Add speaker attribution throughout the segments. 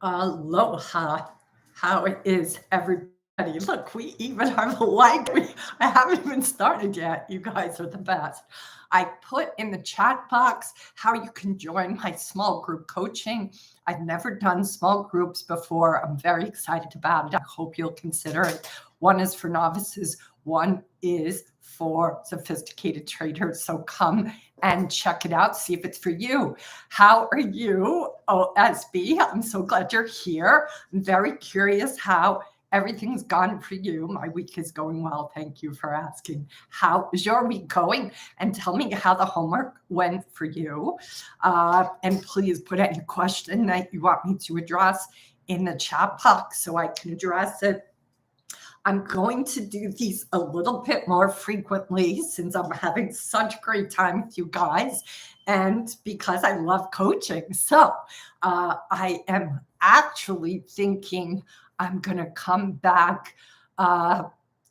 Speaker 1: Aloha. How is everybody? Look, we even have a like. I haven't even started yet. You guys are the best. I put in the chat box how you can join my small group coaching. I've never done small groups before. I'm very excited about it. I hope you'll consider it. One is for novices, one is for sophisticated traders. So come and check it out, see if it's for you. How are you, OSB? I'm so glad you're here. I'm very curious how everything's gone for you. My week is going well. Thank you for asking. How is your week going? And tell me how the homework went for you. And please put any question that you want me to address in the chat box so I can address it. I'm going to do these a little bit more frequently since I'm having such a great time with you guys and because I love coaching. So I am actually thinking I'm going to come back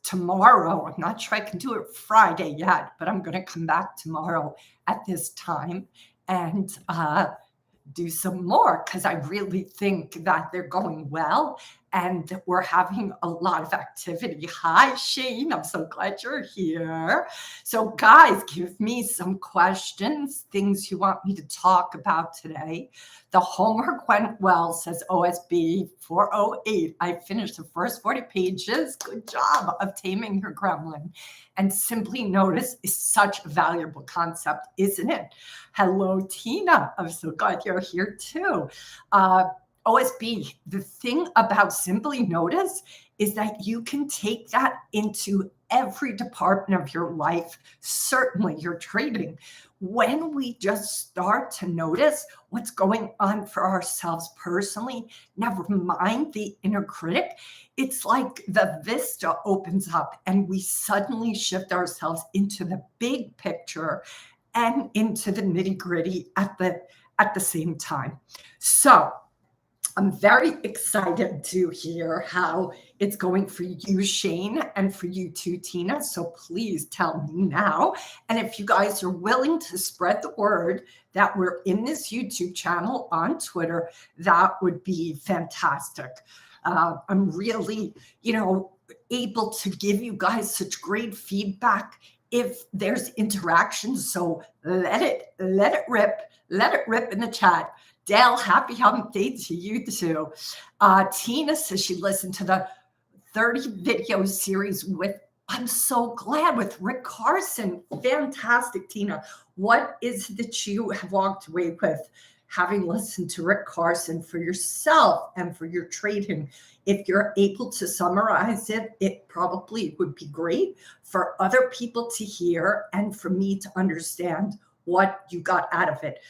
Speaker 1: tomorrow. I'm not sure I can do it Friday yet, but I'm going to come back tomorrow at this time and do some more because I really think that they're going well and we're having a lot of activity. Hi, Shane. I'm so glad you're here. So, guys, give me some questions, things you want me to talk about today. The homework went well, says OSB 408. I finished the first 40 pages. Good job of taming your gremlin. And simply notice is such a valuable concept, isn't it? Hello, Tina. I'm so glad you're here too. OSB, the thing about Simply Notice is that you can take that into every department of your life, certainly your trading. When we just start to notice what's going on for ourselves personally, never mind the inner critic, it's like the vista opens up and we suddenly shift ourselves into the big picture and into the nitty-gritty at the same time. So I'm very excited to hear how it's going for you, Shane, and for you too, Tina. So please tell me now. And if you guys are willing to spread the word that we're in this YouTube channel on Twitter, that would be fantastic. I'm really, able to give you guys such great feedback if there's interaction. So let it rip in the chat. Dale, happy hump day to you too. Tina says she listened to the 30 video series I'm so glad, with Rick Carson. Fantastic, Tina. What is it that you have walked away with having listened to Rick Carson for yourself and for your trading? If you're able to summarize it, it probably would be great for other people to hear and for me to understand what you got out of it.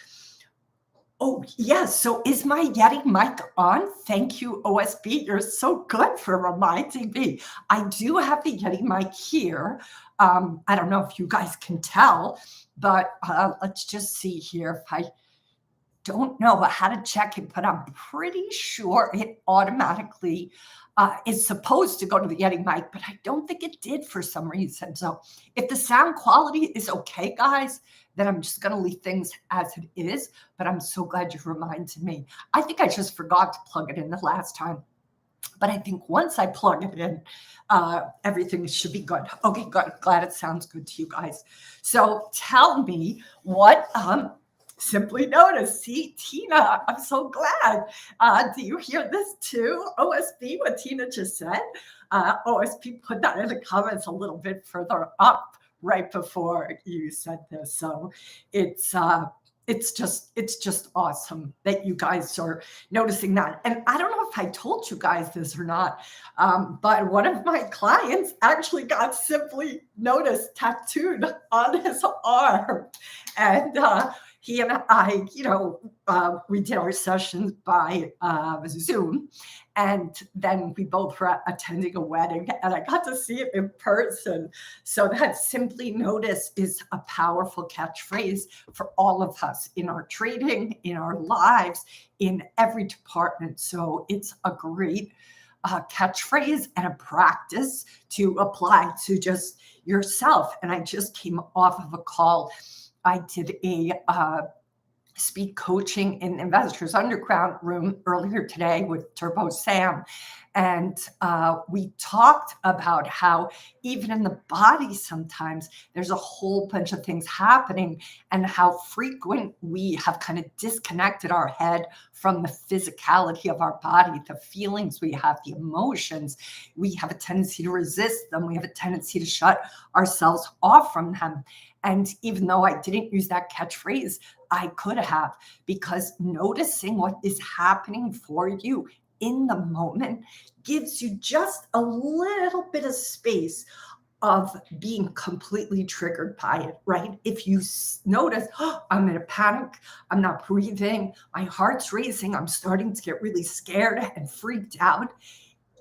Speaker 1: Oh, yes. So is my Yeti mic on? Thank you, OSB. You're so good for reminding me. I do have the Yeti mic here. I don't know if you guys can tell, but let's just see here. If I don't know how to check it, but I'm pretty sure it automatically is supposed to go to the Yeti mic, but I don't think it did for some reason. So if the sound quality is okay, guys, then I'm just going to leave things as it is. But I'm so glad you reminded me. I think I just forgot to plug it in the last time. But I think once I plug it in, everything should be good. Okay, good. Glad it sounds good to you guys. So tell me what Simply Notice. See, Tina, I'm so glad. Do you hear this too, OSB, what Tina just said? OSB put that in the comments a little bit further up right before you said this. So it's just awesome that you guys are noticing that. And I don't know if I told you guys this or not, but one of my clients actually got Simply Notice tattooed on his arm. And he and I, we did our sessions by Zoom. And then we both were attending a wedding and I got to see it in person. So that Simply Notice is a powerful catchphrase for all of us in our trading, in our lives, in every department. So it's a great catchphrase and a practice to apply to just yourself. And I just came off of a call. I did a speed coaching in Investors Underground room earlier today with Turbo Sam. And we talked about how even in the body, sometimes there's a whole bunch of things happening, and how frequent we have kind of disconnected our head from the physicality of our body, the feelings we have, the emotions. We have a tendency to resist them. We have a tendency to shut ourselves off from them. And even though I didn't use that catchphrase, I could have, because noticing what is happening for you in the moment gives you just a little bit of space of being completely triggered by it, right? If you notice, oh, I'm in a panic, I'm not breathing, my heart's racing, I'm starting to get really scared and freaked out,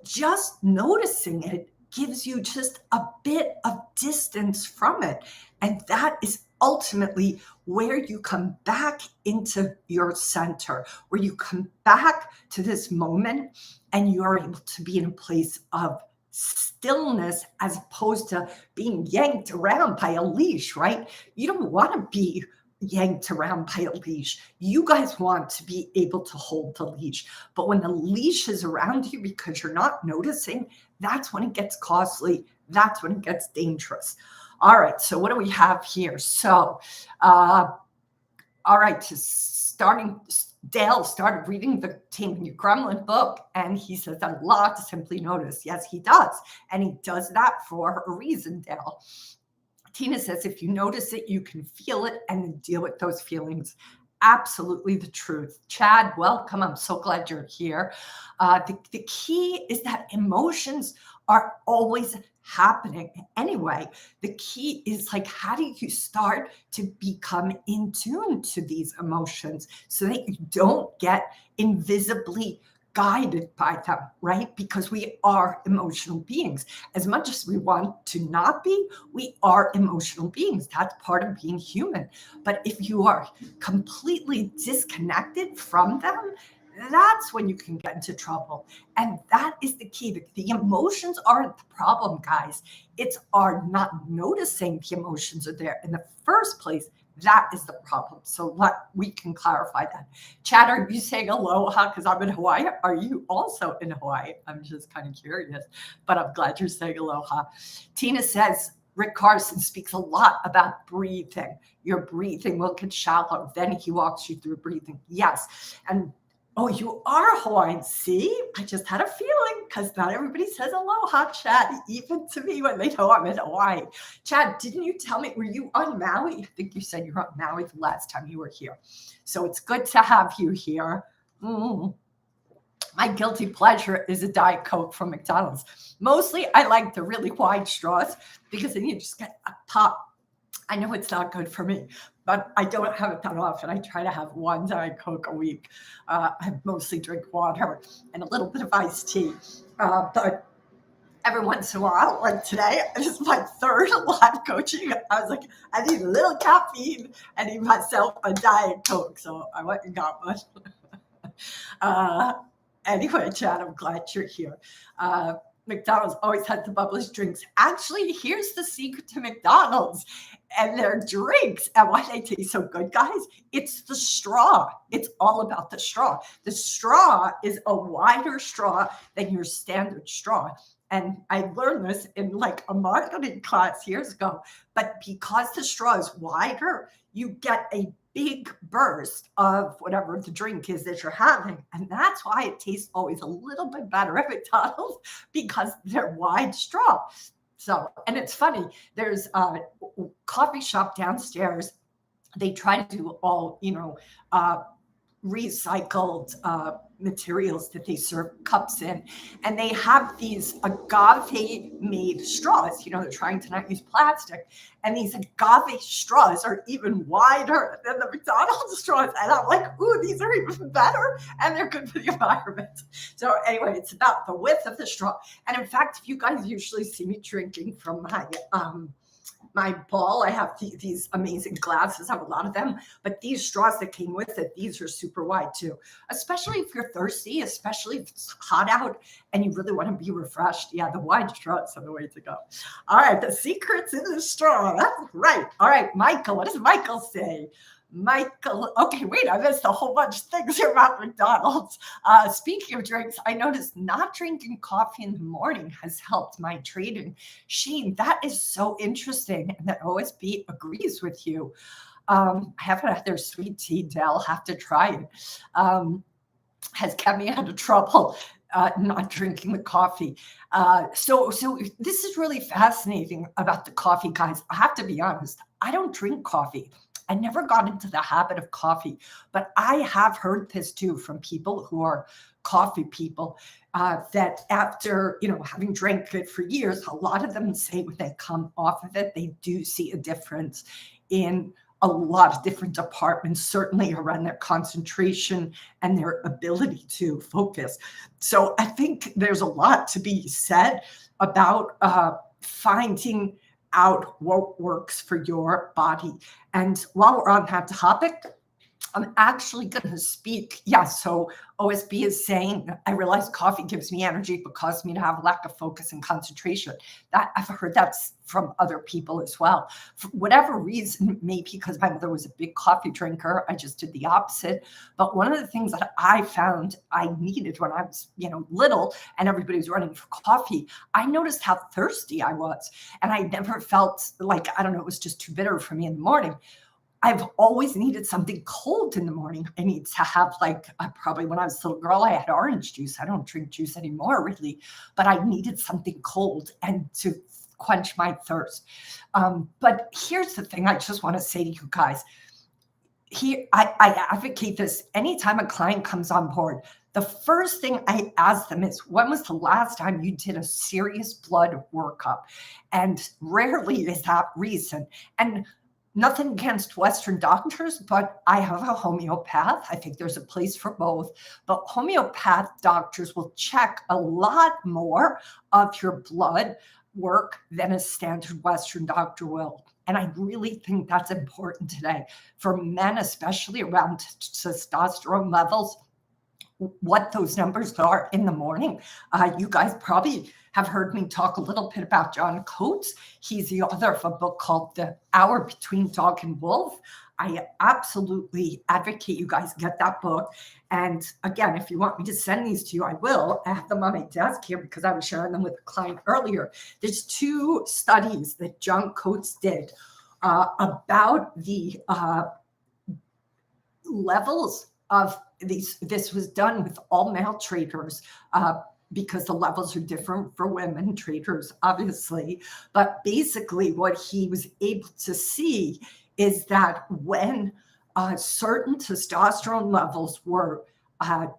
Speaker 1: just noticing it gives you just a bit of distance from it. And that is ultimately where you come back into your center, where you come back to this moment and you are able to be in a place of stillness as opposed to being yanked around by a leash, right? You don't want to be yanked around by a leash. You guys want to be able to hold the leash. But when the leash is around you because you're not noticing, that's when it gets costly. That's when it gets dangerous. All right, so what do we have here? So, all right, Dale started reading the Taming Your Gremlin book, and he says a lot to simply notice. Yes, he does. And he does that for a reason, Dale. Tina says, if you notice it, you can feel it and then deal with those feelings. Absolutely the truth. Chad, welcome. I'm so glad you're here. The key is that emotions are always happening anyway. The key is like, how do you start to become in tune to these emotions so that you don't get invisibly guided by them, right? Because we are emotional beings. As much as we want to not be, we are emotional beings. That's part of being human. But if you are completely disconnected from them, that's when you can get into trouble. And that is the key. The emotions aren't the problem, guys. It's our not noticing the emotions are there in the first place. That is the problem. So we can clarify that. Chad, are you saying aloha because I'm in Hawaii? Are you also in Hawaii? I'm just kind of curious, but I'm glad you're saying aloha. Tina says, Rick Carson speaks a lot about breathing. Your breathing will get shallow. Then he walks you through breathing. Yes. And oh, you are Hawaiian. See, I just had a feeling because not everybody says aloha, Chad, even to me when they know I'm in Hawaii. Chad, didn't you tell me, were you on Maui? I think you said you were on Maui the last time you were here. So it's good to have you here. My guilty pleasure is a Diet Coke from McDonald's. Mostly I like the really wide straws because then you just get a pop. I know it's not good for me, but I don't have it that often. I try to have one Diet Coke a week. I mostly drink water and a little bit of iced tea. But every once in a while, like today, this is my third live coaching. I was like, I need a little caffeine. I need myself a Diet Coke. So I went and got one. Anyway, Chad, I'm glad you're here. McDonald's always had the bubblish drinks. Actually, here's the secret to McDonald's and their drinks and why they taste so good, guys. It's the straw. It's all about the straw. The straw is a wider straw than your standard straw. And I learned this in like a marketing class years ago. But because the straw is wider, you get a big burst of whatever the drink is that you're having. And that's why it tastes always a little bit better at McDonald's, because they're wide straw. So, and it's funny, there's a coffee shop downstairs. They try to do all, recycled materials that they serve cups in. And they have these agave made straws. They're trying to not use plastic. And these agave straws are even wider than the McDonald's straws. And I'm like, ooh, these are even better. And they're good for the environment. So anyway, it's about the width of the straw. And in fact, if you guys usually see me drinking from my bowl, I have these amazing glasses. I have a lot of them, but these straws that came with it, these are super wide too, especially if you're thirsty, especially if it's hot out and you really want to be refreshed. Yeah, the wide straws are the way to go. All right, the secret's in the straw. That's right. All right, Michael, what does Michael say? Michael, okay, wait, I missed a whole bunch of things here about McDonald's. Speaking of drinks, I noticed not drinking coffee in the morning has helped my trading. Shane, that is so interesting. And that OSB agrees with you. I haven't had their sweet tea, Dell. Have to try it. Has kept me out of trouble not drinking the coffee. So this is really fascinating about the coffee, guys. I have to be honest. I don't drink coffee. I never got into the habit of coffee, but I have heard this too from people who are coffee people that after having drank it for years, a lot of them say when they come off of it, they do see a difference in a lot of different departments, certainly around their concentration and their ability to focus. So I think there's a lot to be said about finding out what works for your body. And while we're on that topic, I'm actually going to speak. Yeah, so OSB is saying, I realize coffee gives me energy but causes me to have a lack of focus and concentration. That I've heard that's from other people as well. For whatever reason, maybe because my mother was a big coffee drinker, I just did the opposite. But one of the things that I found I needed when I was, little and everybody was running for coffee, I noticed how thirsty I was. And I never felt like, I don't know, it was just too bitter for me in the morning. I've always needed something cold in the morning. I need to have probably when I was a little girl, I had orange juice. I don't drink juice anymore really, but I needed something cold and to quench my thirst. But here's the thing I just want to say to you guys. Here, I advocate this anytime a client comes on board. The first thing I ask them is, when was the last time you did a serious blood workup? And rarely is that recent. And nothing against Western doctors, but I have a homeopath. I think there's a place for both. But homeopath doctors will check a lot more of your blood work than a standard Western doctor will. And I really think that's important today for men, especially around testosterone levels, what those numbers are in the morning. You guys probably have heard me talk a little bit about John Coates. He's the author of a book called The Hour Between Dog and Wolf. I absolutely advocate you guys get that book. And again, if you want me to send these to you, I will. I have them on my desk here because I was sharing them with a client earlier. There's 2 studies that John Coates did about the levels of these. This was done with all male traders because the levels are different for women traders, obviously. But basically what he was able to see is that when certain testosterone levels were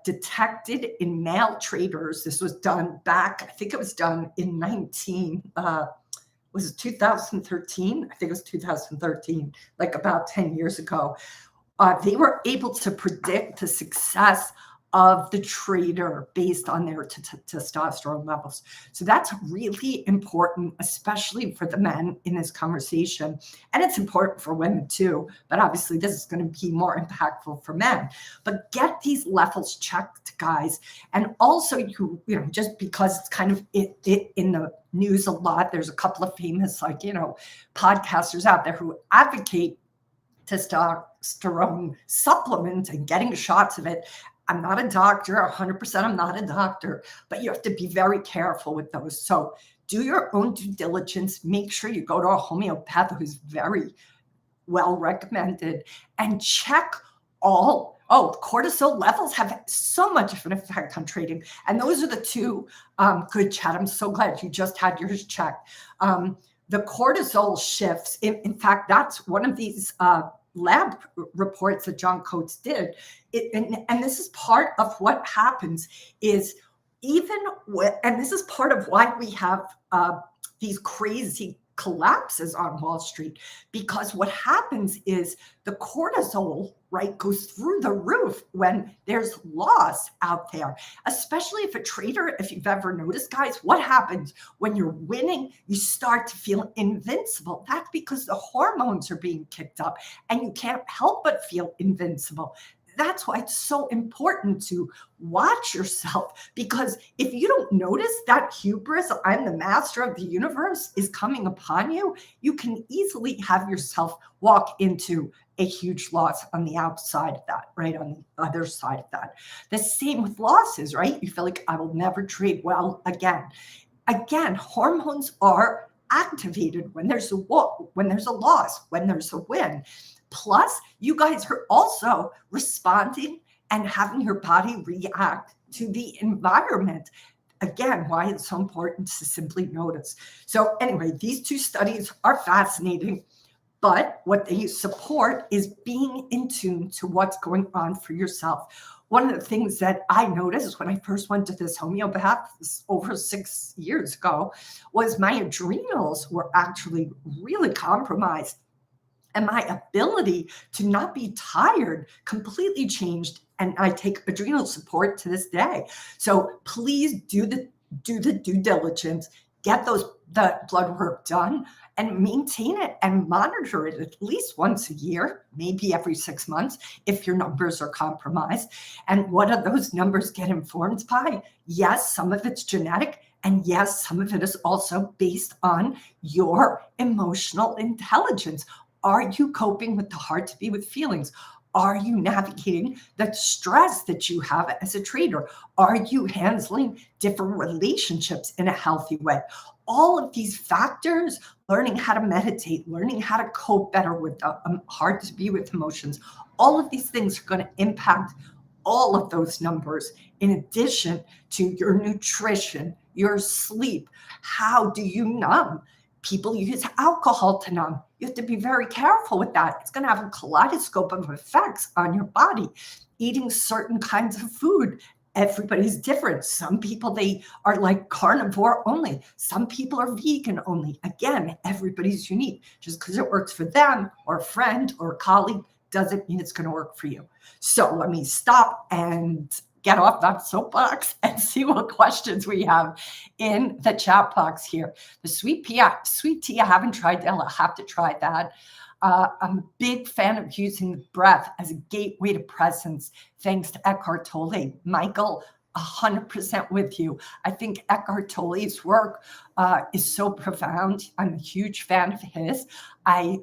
Speaker 1: detected in male traders, this was done back, I think it was done in 2013? I think it was 2013, like about 10 years ago. They were able to predict the success of the trader based on their testosterone levels. So that's really important, especially for the men in this conversation. And it's important for women too, but obviously this is going to be more impactful for men. But get these levels checked, guys. And also, you know, just because it's kind of it in the news a lot, there's a couple of famous, podcasters out there who advocate testosterone supplement and getting shots of it. I'm not a doctor, 100% I'm not a doctor, but you have to be very careful with those. So do your own due diligence. Make sure you go to a homeopath who's very well recommended and check all. Cortisol levels have so much of an effect on trading. And those are the 2 good, Chad. I'm so glad you just had yours checked. The cortisol shifts. In fact, that's one of these lab reports that John Coates did. And this is part of what happens is and this is part of why we have these crazy collapses on Wall Street, because what happens is the cortisol, right, goes through the roof when there's loss out there, especially if a trader, if you've ever noticed, guys, what happens when you're winning, you start to feel invincible. That's because the hormones are being kicked up and you can't help but feel invincible. That's why it's so important to watch yourself, because if you don't notice that hubris, I'm the master of the universe, is coming upon you, you can easily have yourself walk into a huge loss on the outside of that, right? On the other side of that. The same with losses, right? You feel like I will never trade well again. Again, hormones are activated when there's a when there's a loss, when there's a win. Plus, you guys are also responding and having your body react to the environment. Again, why it's so important to simply notice. So, anyway, these two studies are fascinating, but what they support is being in tune to what's going on for yourself. One of the things that I noticed when I first went to this homeopath over 6 years ago was my adrenals were actually really compromised. And my ability to not be tired completely changed. And I take adrenal support to this day. So please do the due diligence, get the blood work done, and maintain it and monitor it at least once a year, maybe every 6 months if your numbers are compromised. And what do those numbers get informed by? Yes, some of it's genetic. And yes, some of it is also based on your emotional intelligence. Are you coping with the hard to be with feelings? Are you navigating the stress that you have as a trader? Are you handling different relationships in a healthy way? All of these factors, learning how to meditate, learning how to cope better with the hard to be with emotions, all of these things are going to impact all of those numbers, in addition to your nutrition, your sleep. How do you numb? People use alcohol to numb. You have to be very careful with that. It's going to have a kaleidoscope of effects on your body. Eating certain kinds of food, everybody's different. Some people, they are like carnivore only. Some people are vegan only. Again, everybody's unique. Just because it works for them or a friend or a colleague doesn't mean it's going to work for you. So let me stop and get off that soapbox and see what questions we have in the chat box here. The sweet tea, I haven't tried that. I'll have to try that. I'm a big fan of using the breath as a gateway to presence, thanks to Eckhart Tolle. Michael, 100% with you. I think Eckhart Tolle's work is so profound. I'm a huge fan of his. I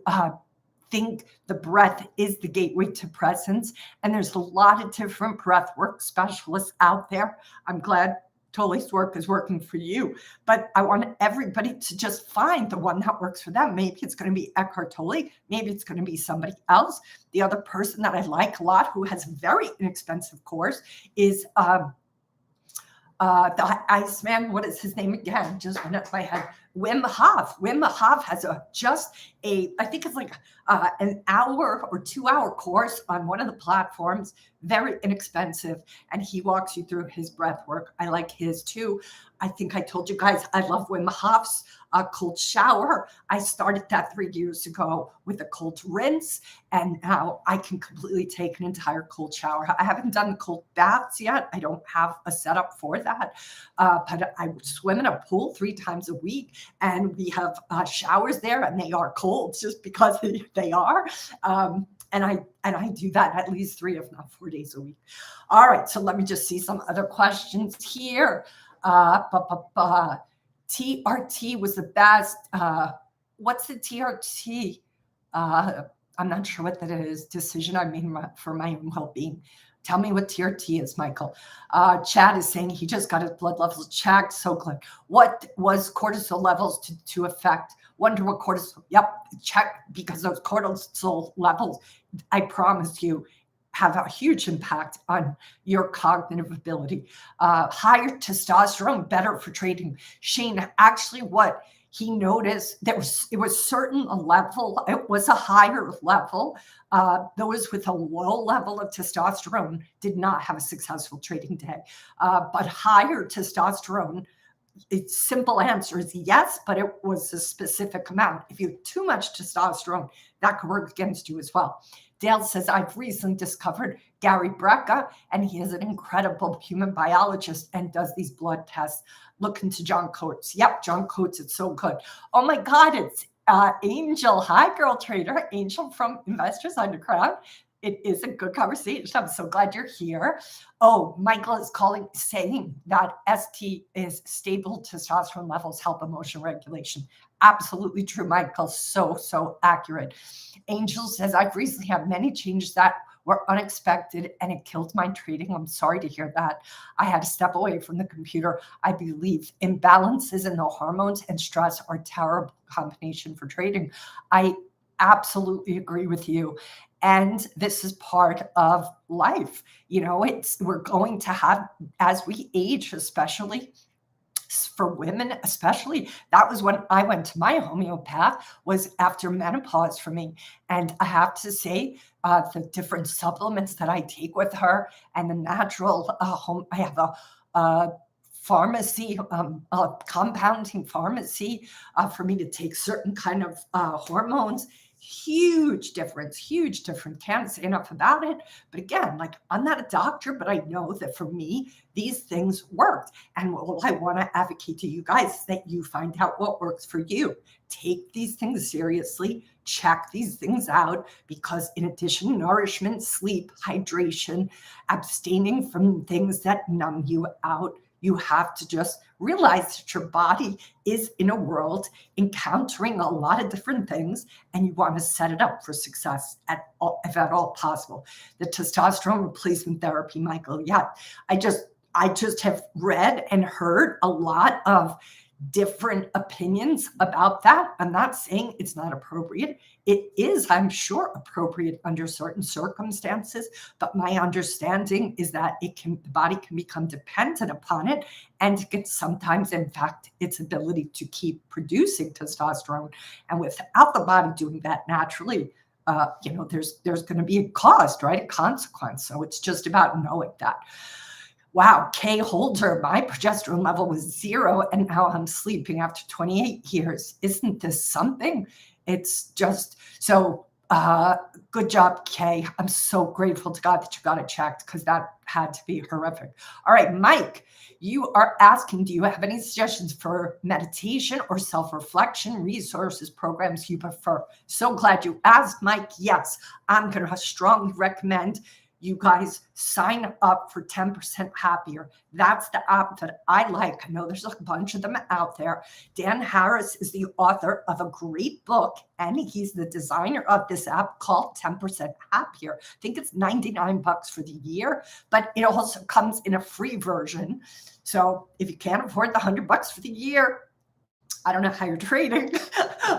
Speaker 1: think the breath is the gateway to presence. And there's a lot of different breath work specialists out there. I'm glad Tolle's work is working for you, but I want everybody to just find the one that works for them. Maybe it's going to be Eckhart Tolle. Maybe it's going to be somebody else. The other person that I like a lot, who has a very inexpensive course, is the Iceman. What is his name again? Just went up my head. Wim Hof. Wim Hof has I think it's like an hour or 2 hour course on one of the platforms, very inexpensive. And he walks you through his breath work. I like his too. I think I told you guys, I love Wim Hof's cold shower. I started that 3 years ago with a cold rinse, and now I can completely take an entire cold shower. I haven't done the cold baths yet. I don't have a setup for that, but I swim in a pool 3 times a week, and we have showers there, and they are cold just because they are. And I do that at least 3, if not 4 days a week. All right, so let me just see some other questions here. TRT was the best. What's the TRT? I'm not sure what that is. Decision I made for my own well-being. Tell me what TRT is, Michael. Chad is saying he just got his blood levels checked. So good. What was cortisol levels to affect? Wonder what cortisol. Yep, check, because those cortisol levels, I promise you, have a huge impact on your cognitive ability. Higher testosterone, better for trading. Shane, actually what he noticed, it was certain level, it was a higher level. Those with a low level of testosterone did not have a successful trading day. But higher testosterone, its simple answer is yes, but it was a specific amount. If you have too much testosterone, that could work against you as well. Dale says, I've recently discovered Gary Brecka, and he is an incredible human biologist and does these blood tests. Look into John Coates. Yep, John Coates, it's so good. Oh my God, it's Angel. Hi, Girl Trader. Angel from Investors Underground. It is a good conversation. I'm so glad you're here. Oh, Michael is calling, saying that ST is stable testosterone levels help emotion regulation. Absolutely true, Michael. So accurate. Angel says, I've recently had many changes that were unexpected and it killed my trading. I'm sorry to hear that. I had to step away from the computer. I believe imbalances in the hormones and stress are a terrible combination for trading. I absolutely agree with you. And this is part of life. We're going to have, as we age, especially for women, especially, that was when I went to my homeopath, was after menopause for me. And I have to say, the different supplements that I take with her and the natural home, I have a pharmacy, a compounding pharmacy for me to take certain kind of hormones. Huge difference. Can't say enough about it. But again, like, I'm not a doctor, but I know that for me, these things worked. And what I want to advocate to you guys is that you find out what works for you. Take these things seriously, check these things out, because in addition to nourishment, sleep, hydration, abstaining from things that numb you out, you have to just realize that your body is in a world encountering a lot of different things, and you want to set it up for success if at all possible. The testosterone replacement therapy, Michael. Yeah, I just have read and heard a lot of different opinions about that. I'm not saying it's not appropriate. It is, I'm sure, appropriate under certain circumstances, but my understanding is that the body can become dependent upon it, and it can sometimes impact its ability to keep producing testosterone. And without the body doing that naturally, there's going to be a cost, right? A consequence. So it's just about knowing that. Wow, Kay Holder, my progesterone level was 0, and now I'm sleeping after 28 years. Isn't this something? It's just so good job, Kay. I'm so grateful to God that you got it checked, because that had to be horrific. All right, Mike, you are asking, do you have any suggestions for meditation or self-reflection resources, programs you prefer? So glad you asked, Mike. Yes, I'm going to strongly recommend you guys sign up for 10% Happier. That's the app that I like. I know there's a bunch of them out there. Dan Harris is the author of a great book, and he's the designer of this app called 10% Happier. I think it's $99 for the year, but it also comes in a free version. So if you can't afford the $100 for the year, I don't know how you're trading,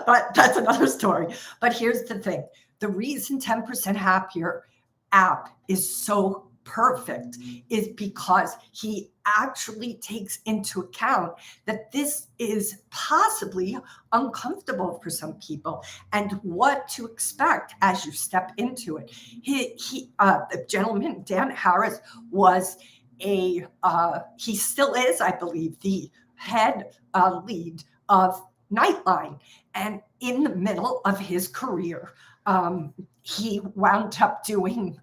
Speaker 1: but that's another story. But here's the thing. The reason 10% Happier app is so perfect is because he actually takes into account that this is possibly uncomfortable for some people, and what to expect as you step into it. The gentleman, Dan Harris, was he still is, I believe, the head lead of Nightline. And in the middle of his career, he wound up doing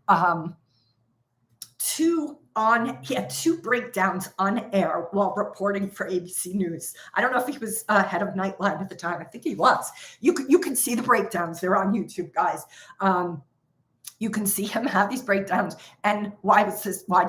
Speaker 1: he had 2 breakdowns on air while reporting for ABC News. I don't know if he was head of Nightline at the time. I think he was. You can see the breakdowns. They're on YouTube, guys. You can see him have these breakdowns. And why did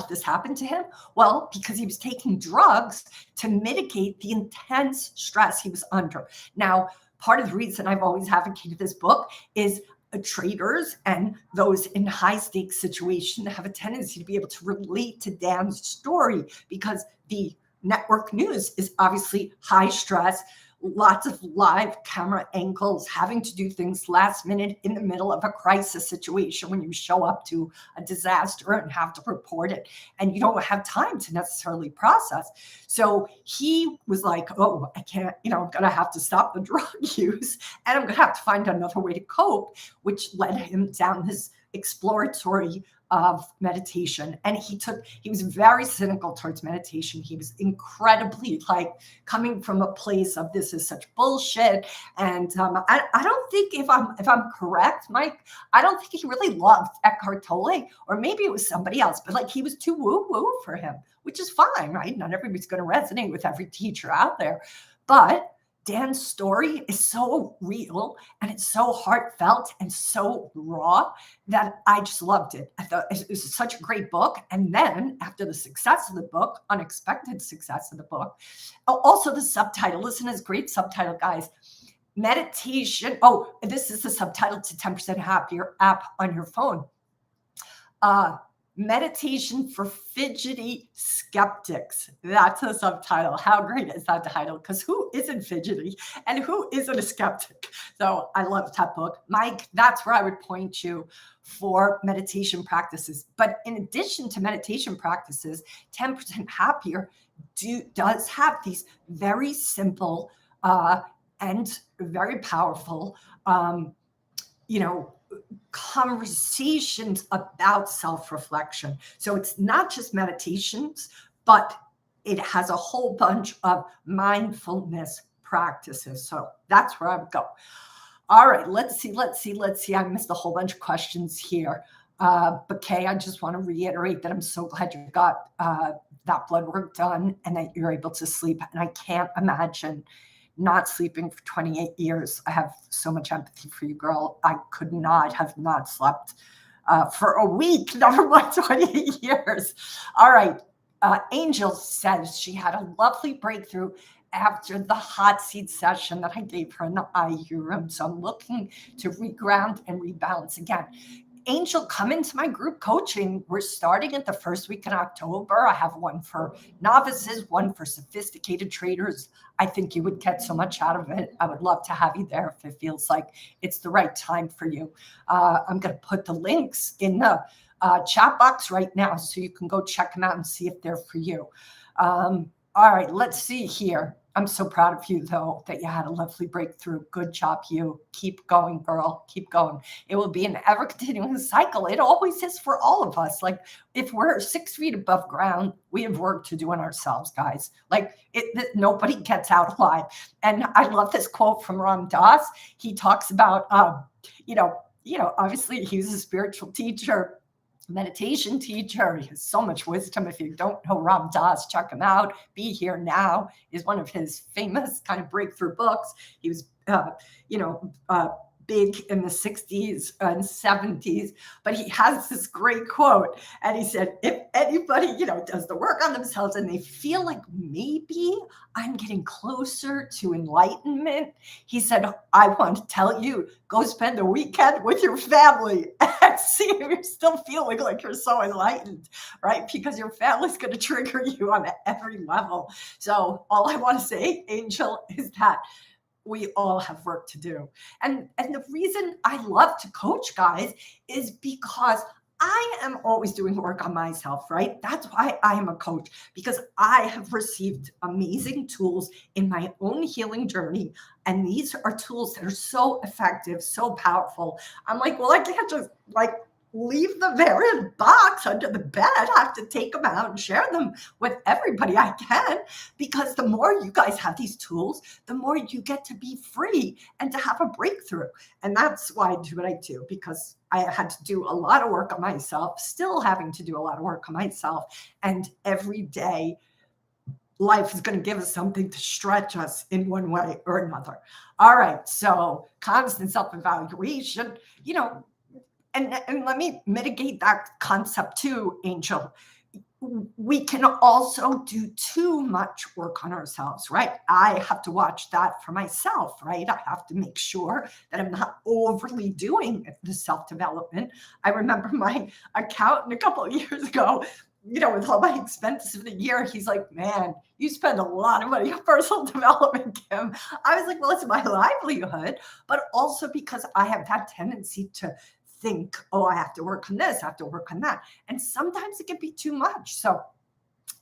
Speaker 1: this happen to him? Well, because he was taking drugs to mitigate the intense stress he was under. Now, part of the reason I've always advocated this book is traders and those in high stakes situation have a tendency to be able to relate to Dan's story, because the network news is obviously high stress, lots of live camera angles, having to do things last minute in the middle of a crisis situation when you show up to a disaster and have to report it, and you don't have time to necessarily process. So he was like, oh, I can't, I'm going to have to stop the drug use, and I'm going to have to find another way to cope, which led him down this exploratory of meditation. And he was very cynical towards meditation. He was incredibly coming from a place of, this is such bullshit. And I don't think, if I'm correct, Mike, I don't think he really loved Eckhart Tolle, or maybe it was somebody else, but he was too woo-woo for him, which is fine, right? Not everybody's going to resonate with every teacher out there. But Dan's story is so real and it's so heartfelt and so raw that I just loved it. I thought it was such a great book. And then after the success of the book, unexpected success of the book, also the subtitle, listen to this great subtitle, guys. Meditation. Oh, this is the subtitle to 10% Happier app on your phone. Meditation for Fidgety Skeptics. That's a subtitle. How great is that title? Because who isn't fidgety and who isn't a skeptic? So I love that book. Mike, that's where I would point you for meditation practices. But in addition to meditation practices, 10% Happier does have these very simple and very powerful, conversations about self-reflection. So it's not just meditations, but it has a whole bunch of mindfulness practices. So that's where I would go. All right, let's see. I missed a whole bunch of questions here. But Kay, I just want to reiterate that I'm so glad you got that blood work done and that you're able to sleep. And I can't imagine not sleeping for 28 years. I have so much empathy for you, girl. I could not have not slept for a week, never mind 28 years. All right. Angel says she had a lovely breakthrough after the hot seat session that I gave her in the IU room. So I'm looking to reground and rebalance again. Angel, come into my group coaching. We're starting at the first week in October. I have one for novices, one for sophisticated traders. I think you would get so much out of it. I would love to have you there if it feels like it's the right time for you. I'm going to put the links in the chat box right now so you can go check them out and see if they're for you. All right, let's see here. I'm so proud of you, though, that you had a lovely breakthrough. Good job, you. Keep going, girl. Keep going. It will be an ever-continuing cycle. It always is for all of us. Like, if we're 6 feet above ground, we have work to do on ourselves, guys. Like, nobody gets out alive. And I love this quote from Ram Dass. He talks about, obviously, he was a spiritual teacher, meditation teacher. He has so much wisdom. If you don't know Ram Dass, check him out. Be Here Now is one of his famous kind of breakthrough books. He was, big in the 60s and 70s, but he has this great quote. And he said, if anybody, does the work on themselves and they feel like maybe I'm getting closer to enlightenment, he said, I want to tell you, go spend a weekend with your family and see if you're still feeling like you're so enlightened, right? Because your family's going to trigger you on every level. So all I want to say, Angel, is that we all have work to do. And the reason I love to coach, guys, is because I am always doing work on myself, right? That's why I am a coach, because I have received amazing tools in my own healing journey. And these are tools that are so effective, so powerful. I'm like, well, I can't just leave them there in a box under the bed. I have to take them out and share them with everybody I can, because the more you guys have these tools, the more you get to be free and to have a breakthrough. And that's why I do what I do, because I had to do a lot of work on myself, still having to do a lot of work on myself. And every day, life is going to give us something to stretch us in one way or another. All right. So constant self-evaluation, and let me mitigate that concept too, Angel. We can also do too much work on ourselves, right? I have to watch that for myself, right? I have to make sure that I'm not overly doing the self-development. I remember my accountant a couple of years ago, with all my expenses for the year, he's like, man, you spend a lot of money on personal development, Kim. I was like, well, it's my livelihood, but also because I have that tendency to think, oh, I have to work on this, I have to work on that. And sometimes it can be too much. So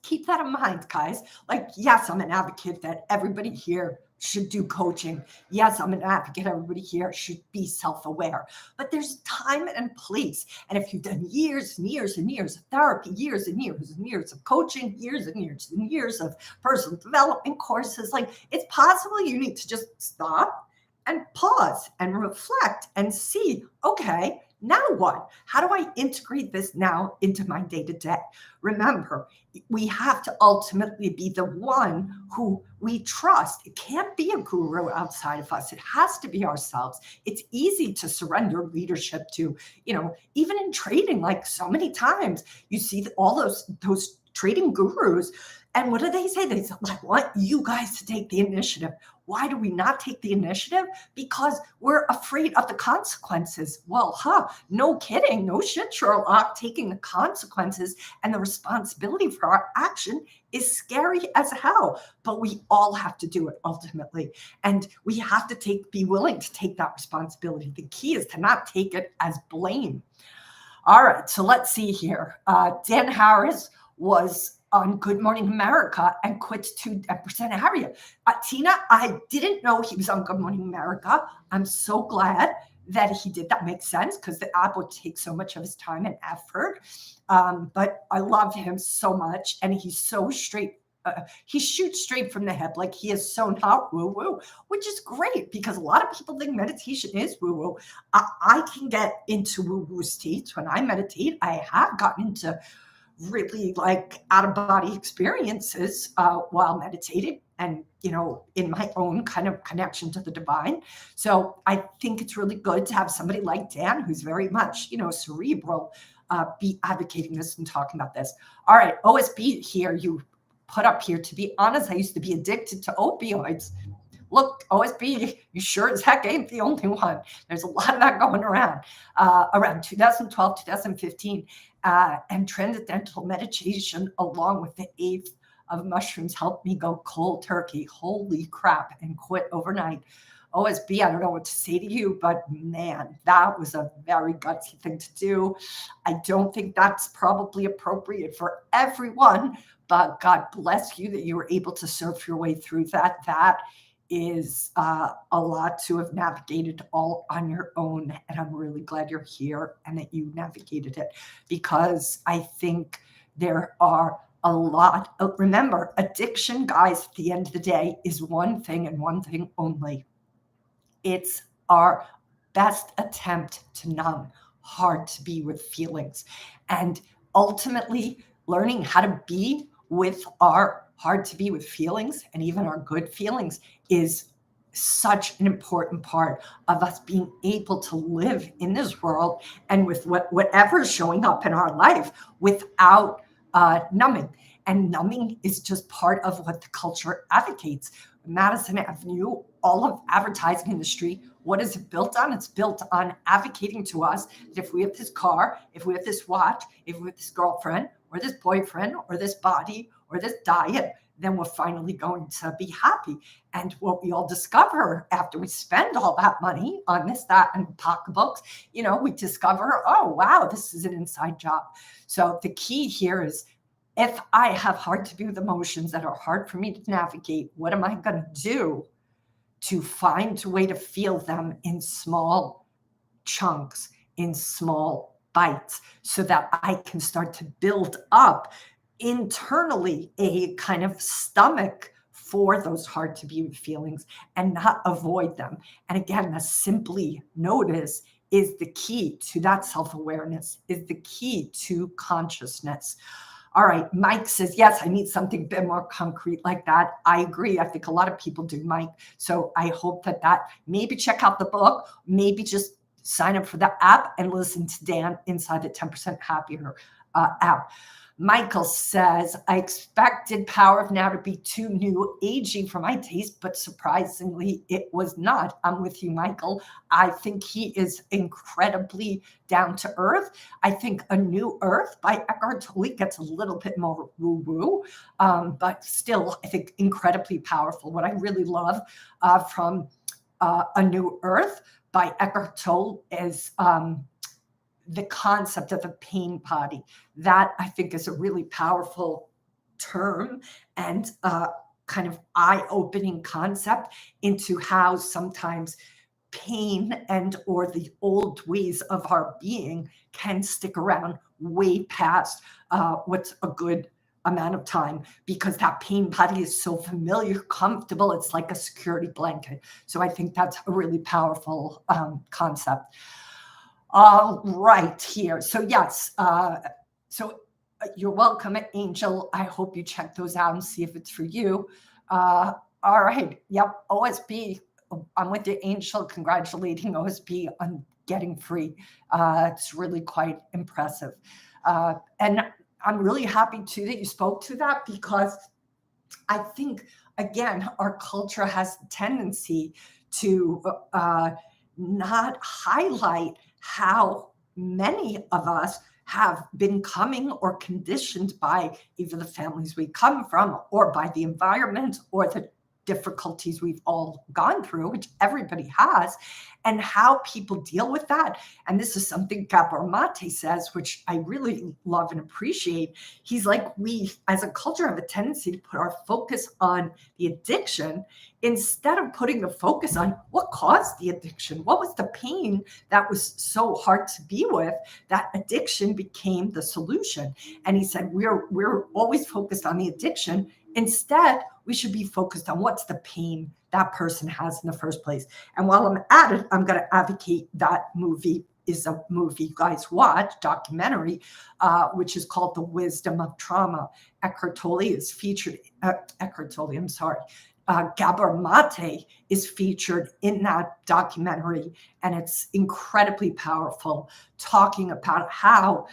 Speaker 1: keep that in mind, guys. Like, yes, I'm an advocate that everybody here should do coaching. Yes, I'm an advocate. Everybody here should be self-aware. But there's time and place. And if you've done years and years and years of therapy, years and years and years of coaching, years and years and years of personal development courses, it's possible you need to just stop and pause and reflect and see, okay, Now what? How do I integrate this now into my day to day? Remember, we have to ultimately be the one who we trust. It can't be a guru outside of us. It has to be ourselves. It's easy to surrender leadership to, even in trading, like so many times you see all those trading gurus. And what do they say? They say, I want you guys to take the initiative. Why do we not take the initiative? Because we're afraid of the consequences. Well, no kidding. No shit, Sherlock. Taking the consequences and the responsibility for our action is scary as hell. But we all have to do it ultimately. And we have to be willing to take that responsibility. The key is to not take it as blame. All right, so let's see here. Dan Harris was on Good Morning America and quit to 10% area. Tina, I didn't know he was on Good Morning America. I'm so glad that he did. That makes sense because the app would take so much of his time and effort. But I love him so much, and he's so straight. He shoots straight from the hip, like he is so not woo-woo, which is great because a lot of people think meditation is woo-woo. I can get into woo-woo states when I meditate. I have gotten into really like out-of-body experiences while meditating and, in my own kind of connection to the divine. So I think it's really good to have somebody like Dan, who's very much, cerebral, be advocating this and talking about this. All right, OSB here, you put up here, to be honest, I used to be addicted to opioids. Look, OSB, you sure as heck ain't the only one. There's a lot of that going around 2012, 2015. And transcendental meditation, along with the eighth of mushrooms, helped me go cold turkey. Holy crap, and quit overnight. OSB, I don't know what to say to you, but man, that was a very gutsy thing to do. I don't think that's probably appropriate for everyone, but God bless you that you were able to surf your way through that. That is a lot to have navigated all on your own. And I'm really glad you're here and that you navigated it, because I think there are a lot of, remember, addiction, guys, at the end of the day is one thing and one thing only. It's our best attempt to numb hard to be with feelings. And ultimately, learning how to be with our hard to be with feelings and even our good feelings is such an important part of us being able to live in this world and with whatever's showing up in our life without numbing. And numbing is just part of what the culture advocates. Madison Avenue, all of advertising industry, what is it built on? It's built on advocating to us that if we have this car, if we have this watch, if we have this girlfriend or this boyfriend or this body or this diet, then we're finally going to be happy. And what we all discover after we spend all that money on this, that, and pocketbooks, we discover, oh, wow, this is an inside job. So the key here is, if I have hard to be with emotions that are hard for me to navigate, what am I going to do to find a way to feel them in small chunks, in small bites, so that I can start to build up internally a kind of stomach for those hard to be with feelings and not avoid them. And again, the simply notice is the key to that self-awareness, is the key to consciousness. All right, Mike says, yes, I need something a bit more concrete like that. I agree. I think a lot of people do, Mike. So I hope that maybe check out the book, maybe just sign up for the app and listen to Dan inside the 10% Happier app. Michael says, I expected Power of Now to be too new agey for my taste, but surprisingly, it was not. I'm with you, Michael. I think he is incredibly down to earth. I think A New Earth by Eckhart Tolle gets a little bit more woo-woo, but still, I think incredibly powerful. What I really love from A New Earth by Eckhart Tolle is the concept of a pain body. That I think is a really powerful term and kind of eye-opening concept into how sometimes pain and or the old ways of our being can stick around way past what's a good amount of time, because that pain body is so familiar, comfortable. It's like a security blanket. So I think that's a really powerful concept. All right, here. So yes, you're welcome, Angel. I hope you check those out and see if it's for you. All right. Yep. OSB. I'm with you, Angel. Congratulating OSB on getting free. It's really quite impressive. And I'm really happy too that you spoke to that, because I think, again, our culture has a tendency to not highlight how many of us have been coming or conditioned by either the families we come from or by the environment or the difficulties we've all gone through, which everybody has, and how people deal with that. And this is something Gabor Mate says, which I really love and appreciate. He's like, we as a culture have a tendency to put our focus on the addiction instead of putting the focus on what caused the addiction. What was the pain that was so hard to be with that addiction became the solution? And he said, we're always focused on the addiction. Instead, we should be focused on what's the pain that person has in the first place. And while I'm at it, I'm going to advocate that movie is a movie you guys watch, documentary, which is called The Wisdom of Trauma. Eckhart Tolle is featured, Gabor Mate is featured in that documentary, and it's incredibly powerful, talking about how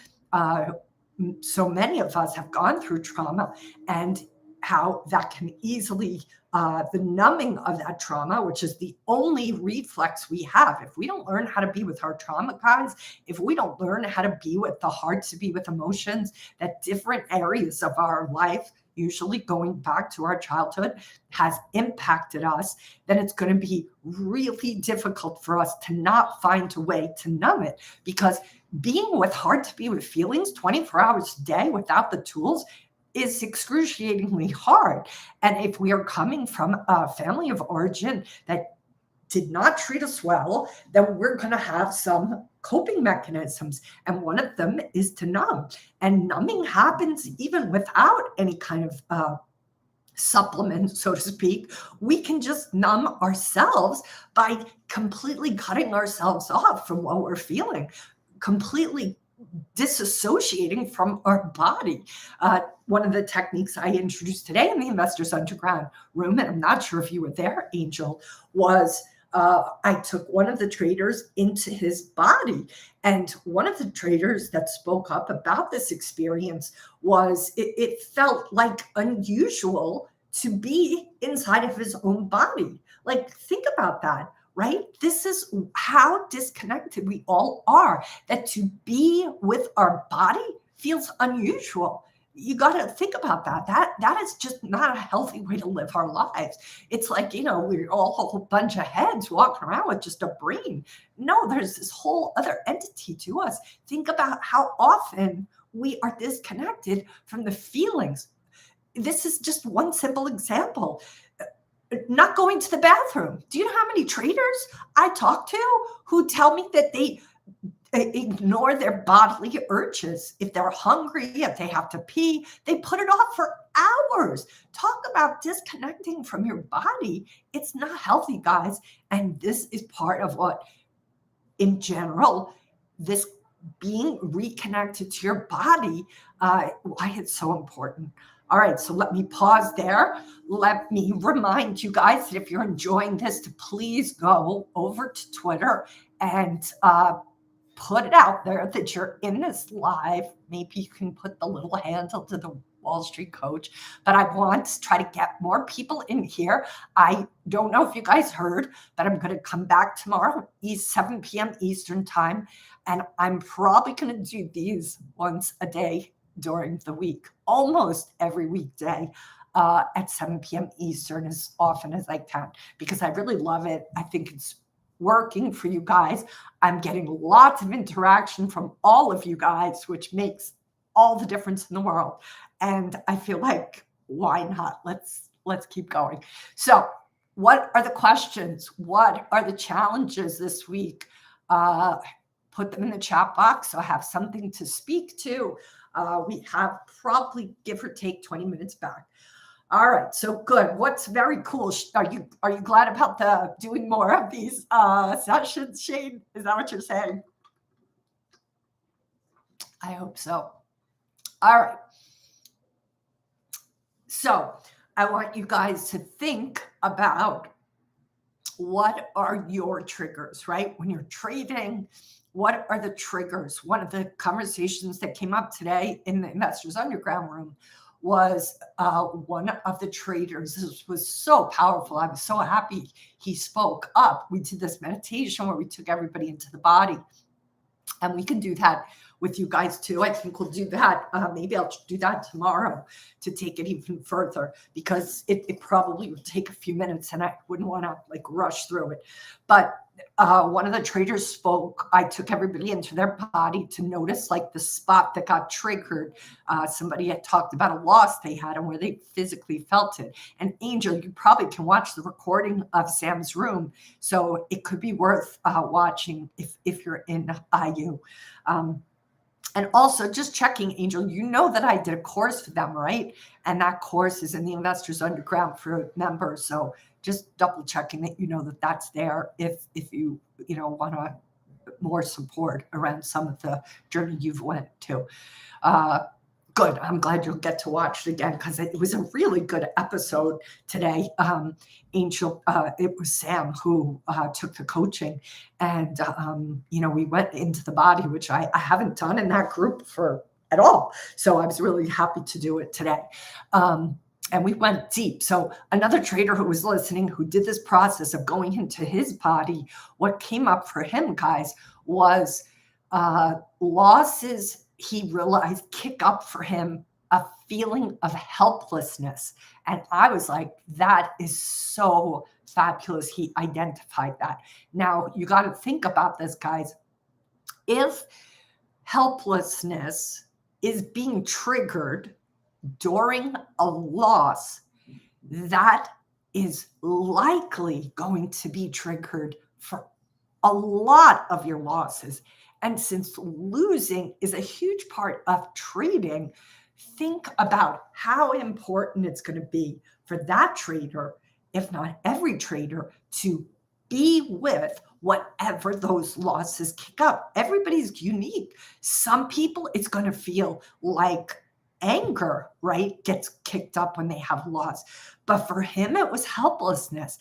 Speaker 1: so many of us have gone through trauma and how that can easily, the numbing of that trauma, which is the only reflex we have. If we don't learn how to be with our trauma, guys, if we don't learn how to be with the hard to be with emotions, that different areas of our life, usually going back to our childhood, has impacted us, then it's going to be really difficult for us to not find a way to numb it. Because being with hard to be with feelings 24 hours a day without the tools is excruciatingly hard. And if we are coming from a family of origin that did not treat us well, then we're going to have some coping mechanisms. And one of them is to numb. And numbing happens even without any kind of supplement, so to speak. We can just numb ourselves by completely cutting ourselves off from what we're feeling, completely disassociating from our body. One of the techniques I introduced today in the Investors Underground room, and I'm not sure if you were there, Angel, was I took one of the traders into his body. And one of the traders that spoke up about this experience was it felt like unusual to be inside of his own body. Like, think about that. Right? This is how disconnected we all are, that to be with our body feels unusual. You got to think about that. That is just not a healthy way to live our lives. It's like, we're all a whole bunch of heads walking around with just a brain. No, there's this whole other entity to us. Think about how often we are disconnected from the feelings. This is just one simple example. Not going to the bathroom. Do you know how many traders I talk to who tell me that they ignore their bodily urges? If they're hungry, if they have to pee, they put it off for hours. Talk about disconnecting from your body. It's not healthy, guys. And this is part of what, in general, this being reconnected to your body, why it's so important. All right, so let me pause there. Let me remind you guys that if you're enjoying this, to please go over to Twitter and put it out there that you're in this live. Maybe you can put the little handle to the Wall Street Coach, but I want to try to get more people in here. I don't know if you guys heard, but I'm going to come back tomorrow, 7 p.m. Eastern time, and I'm probably going to do these once a day during the week, almost every weekday at 7 p.m. Eastern, as often as I can, because I really love it. I think it's working for you guys. I'm getting lots of interaction from all of you guys, which makes all the difference in the world. And I feel like, why not? Let's keep going. So, what are the questions? What are the challenges this week? Put them in the chat box so I have something to speak to. We have probably, give or take, 20 minutes back. All right, so good. What's very cool? Are you glad about doing more of these sessions, Shane? Is that what you're saying? I hope so. All right. So I want you guys to think about what are your triggers, right? When you're trading, what are the triggers? One of the conversations that came up today in the Investors Underground room was one of the traders. This was so powerful. I was so happy he spoke up. We did this meditation where we took everybody into the body. And we can do that with you guys too. I think we'll do that. Maybe I'll do that tomorrow to take it even further, because it probably would take a few minutes and I wouldn't want to like rush through it. But one of the traders spoke. I took everybody into their body to notice like the spot that got triggered. Somebody had talked about a loss they had and where they physically felt it. And Angel, you probably can watch the recording of Sam's room. So it could be worth watching if you're in IU. And also just checking, Angel, you know that I did a course for them, right? And that course is in the Investors Underground for members. So just double checking that you know that that's there if you want to more support around some of the journey you've went to. Good. I'm glad you'll get to watch it again, because it was a really good episode today. Angel, it was Sam who took the coaching, and we went into the body, which I haven't done in that group at all. So I was really happy to do it today. And we went deep. So another trader who was listening, who did this process of going into his body, what came up for him, guys, was losses he realized kick up for him a feeling of helplessness. And I was like, that is so fabulous. He identified that. Now, you got to think about this, guys. If helplessness is being triggered during a loss, that is likely going to be triggered for a lot of your losses. And since losing is a huge part of trading, think about how important it's going to be for that trader, if not every trader, to be with whatever those losses kick up. Everybody's unique. Some people, it's going to feel like anger, right, gets kicked up when they have loss. But for him, it was helplessness.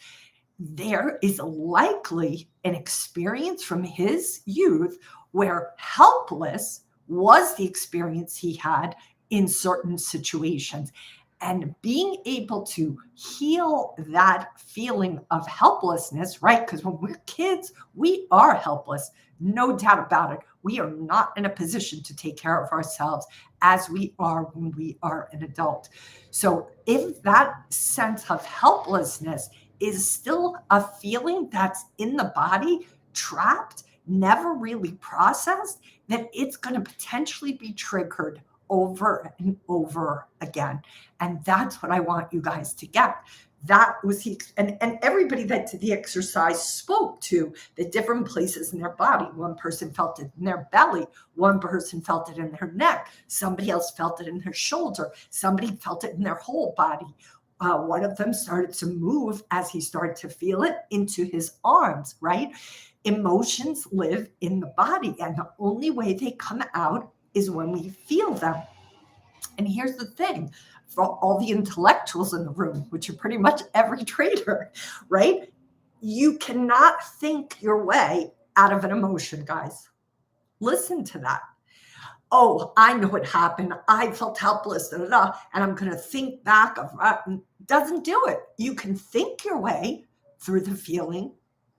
Speaker 1: There is likely an experience from his youth where helpless was the experience he had in certain situations. And being able to heal that feeling of helplessness, right? Because when we're kids, we are helpless, no doubt about it. We are not in a position to take care of ourselves as we are when we are an adult. So if that sense of helplessness is still a feeling that's in the body, trapped, never really processed, then it's going to potentially be triggered over and over again. And that's what I want you guys to get. That was and everybody that did the exercise spoke to the different places in their body. One person felt it in their belly. One person felt it in their neck. Somebody else felt it in their shoulder. Somebody felt it in their whole body. One of them started to move as he started to feel it into his arms, right? Emotions live in the body, and the only way they come out is when we feel them. And here's the thing, for all the intellectuals in the room, which are pretty much every trader, right? You cannot think your way out of an emotion, guys. Listen to that. Oh, I know what happened. I felt helpless, and I'm going to think back of doesn't do it. You can think your way through the feeling,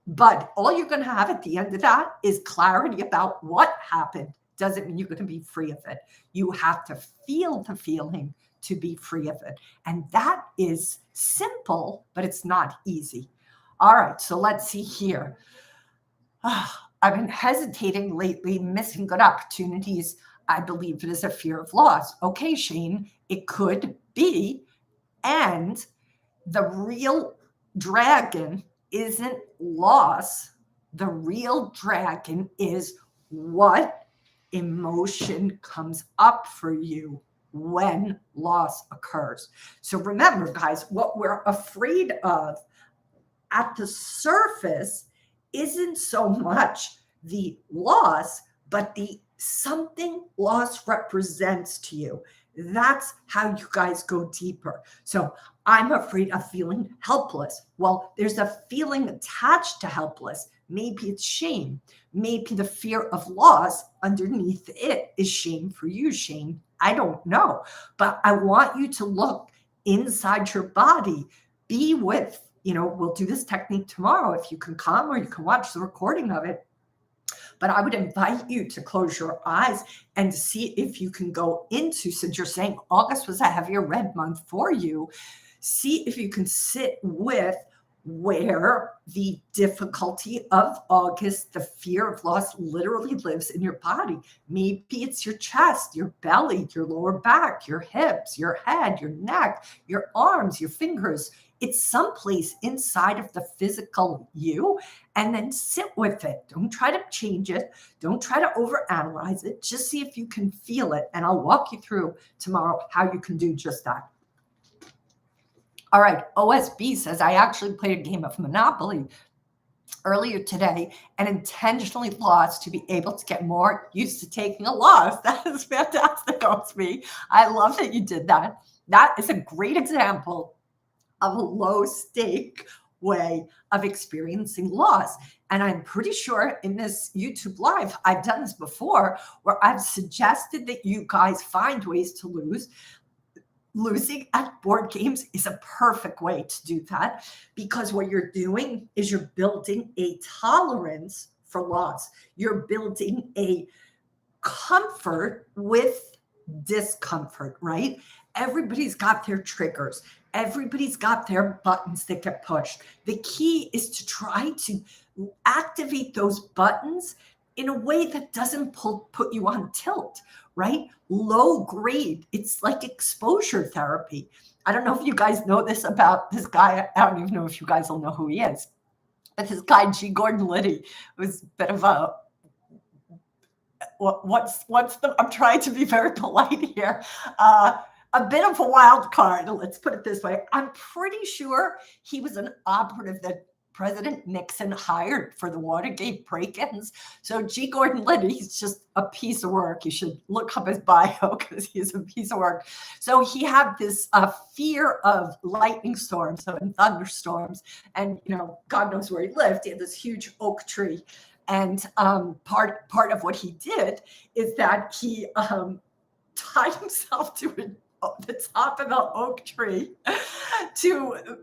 Speaker 1: but all you're going to have at the end of that is clarity about what happened. Doesn't mean you're going to be free of it. You have to feel the feeling to be free of it. And that is simple, but it's not easy. All right, so let's see here. I've been hesitating lately, missing good opportunities. I believe it is a fear of loss. Okay, Shane, it could be. And the real dragon isn't loss. The real dragon is what emotion comes up for you when loss occurs. So remember, guys, what we're afraid of at the surface isn't so much the loss, but the something loss represents to you. That's how you guys go deeper. So I'm afraid of feeling helpless. Well, there's a feeling attached to helpless. Maybe it's shame. Maybe the fear of loss underneath it is shame for you, shame. I don't know. But I want you to look inside your body. Be with, we'll do this technique tomorrow if you can come, or you can watch the recording of it. But I would invite you to close your eyes and see if you can go into, since you're saying August was a heavier red month for you, see if you can sit with where the difficulty of August, the fear of loss literally lives in your body. Maybe it's your chest, your belly, your lower back, your hips, your head, your neck, your arms, your fingers. It's someplace inside of the physical you, and then sit with it. Don't try to change it. Don't try to overanalyze it. Just see if you can feel it. And I'll walk you through tomorrow how you can do just that. All right, OSB says, I actually played a game of Monopoly earlier today and intentionally lost to be able to get more used to taking a loss. That is fantastic, OSB. I love that you did that. That is a great example of a low stake way of experiencing loss. And I'm pretty sure in this YouTube live, I've done this before, where I've suggested that you guys find ways to lose. Losing at board games is a perfect way to do that, because what you're doing is you're building a tolerance for loss. You're building a comfort with discomfort, right? Everybody's got their triggers. Everybody's got their buttons that get pushed. The key is to try to activate those buttons in a way that doesn't put you on tilt, right? Low grade. It's like exposure therapy. I don't know if you guys know this about this guy. I don't even know if you guys will know who he is. But this guy, G. Gordon Liddy, was a bit of a, I'm trying to be very polite here. A bit of a wild card, let's put it this way. I'm pretty sure he was an operative that President Nixon hired for the Watergate break-ins. So G. Gordon Liddy, he's just a piece of work. You should look up his bio because he's a piece of work. So he had this fear of lightning storms and thunderstorms. And, God knows where he lived. He had this huge oak tree. And part of what he did is that he tied himself to the top of the oak tree to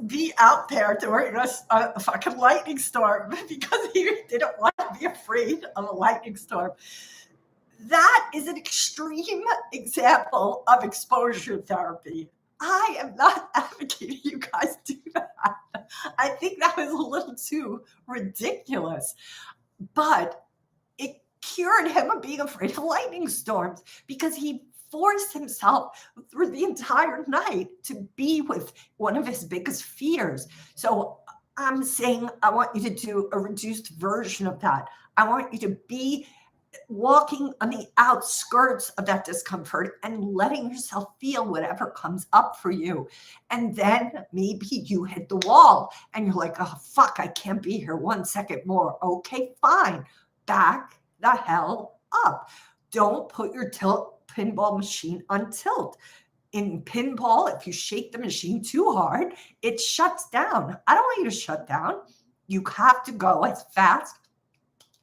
Speaker 1: be out there during a fucking lightning storm, because he didn't want to be afraid of a lightning storm. That is an extreme example of exposure therapy. I am not advocating you guys do that. I think that was a little too ridiculous. But it cured him of being afraid of lightning storms, because he forced himself through the entire night to be with one of his biggest fears. So I'm saying I want you to do a reduced version of that. I want you to be walking on the outskirts of that discomfort and letting yourself feel whatever comes up for you. And then maybe you hit the wall and you're like, oh, fuck, I can't be here 1 second more. Okay, fine. Back the hell up. Don't put your pinball machine on tilt. In pinball, if you shake the machine too hard, it shuts down. I don't want you to shut down. You have to go as fast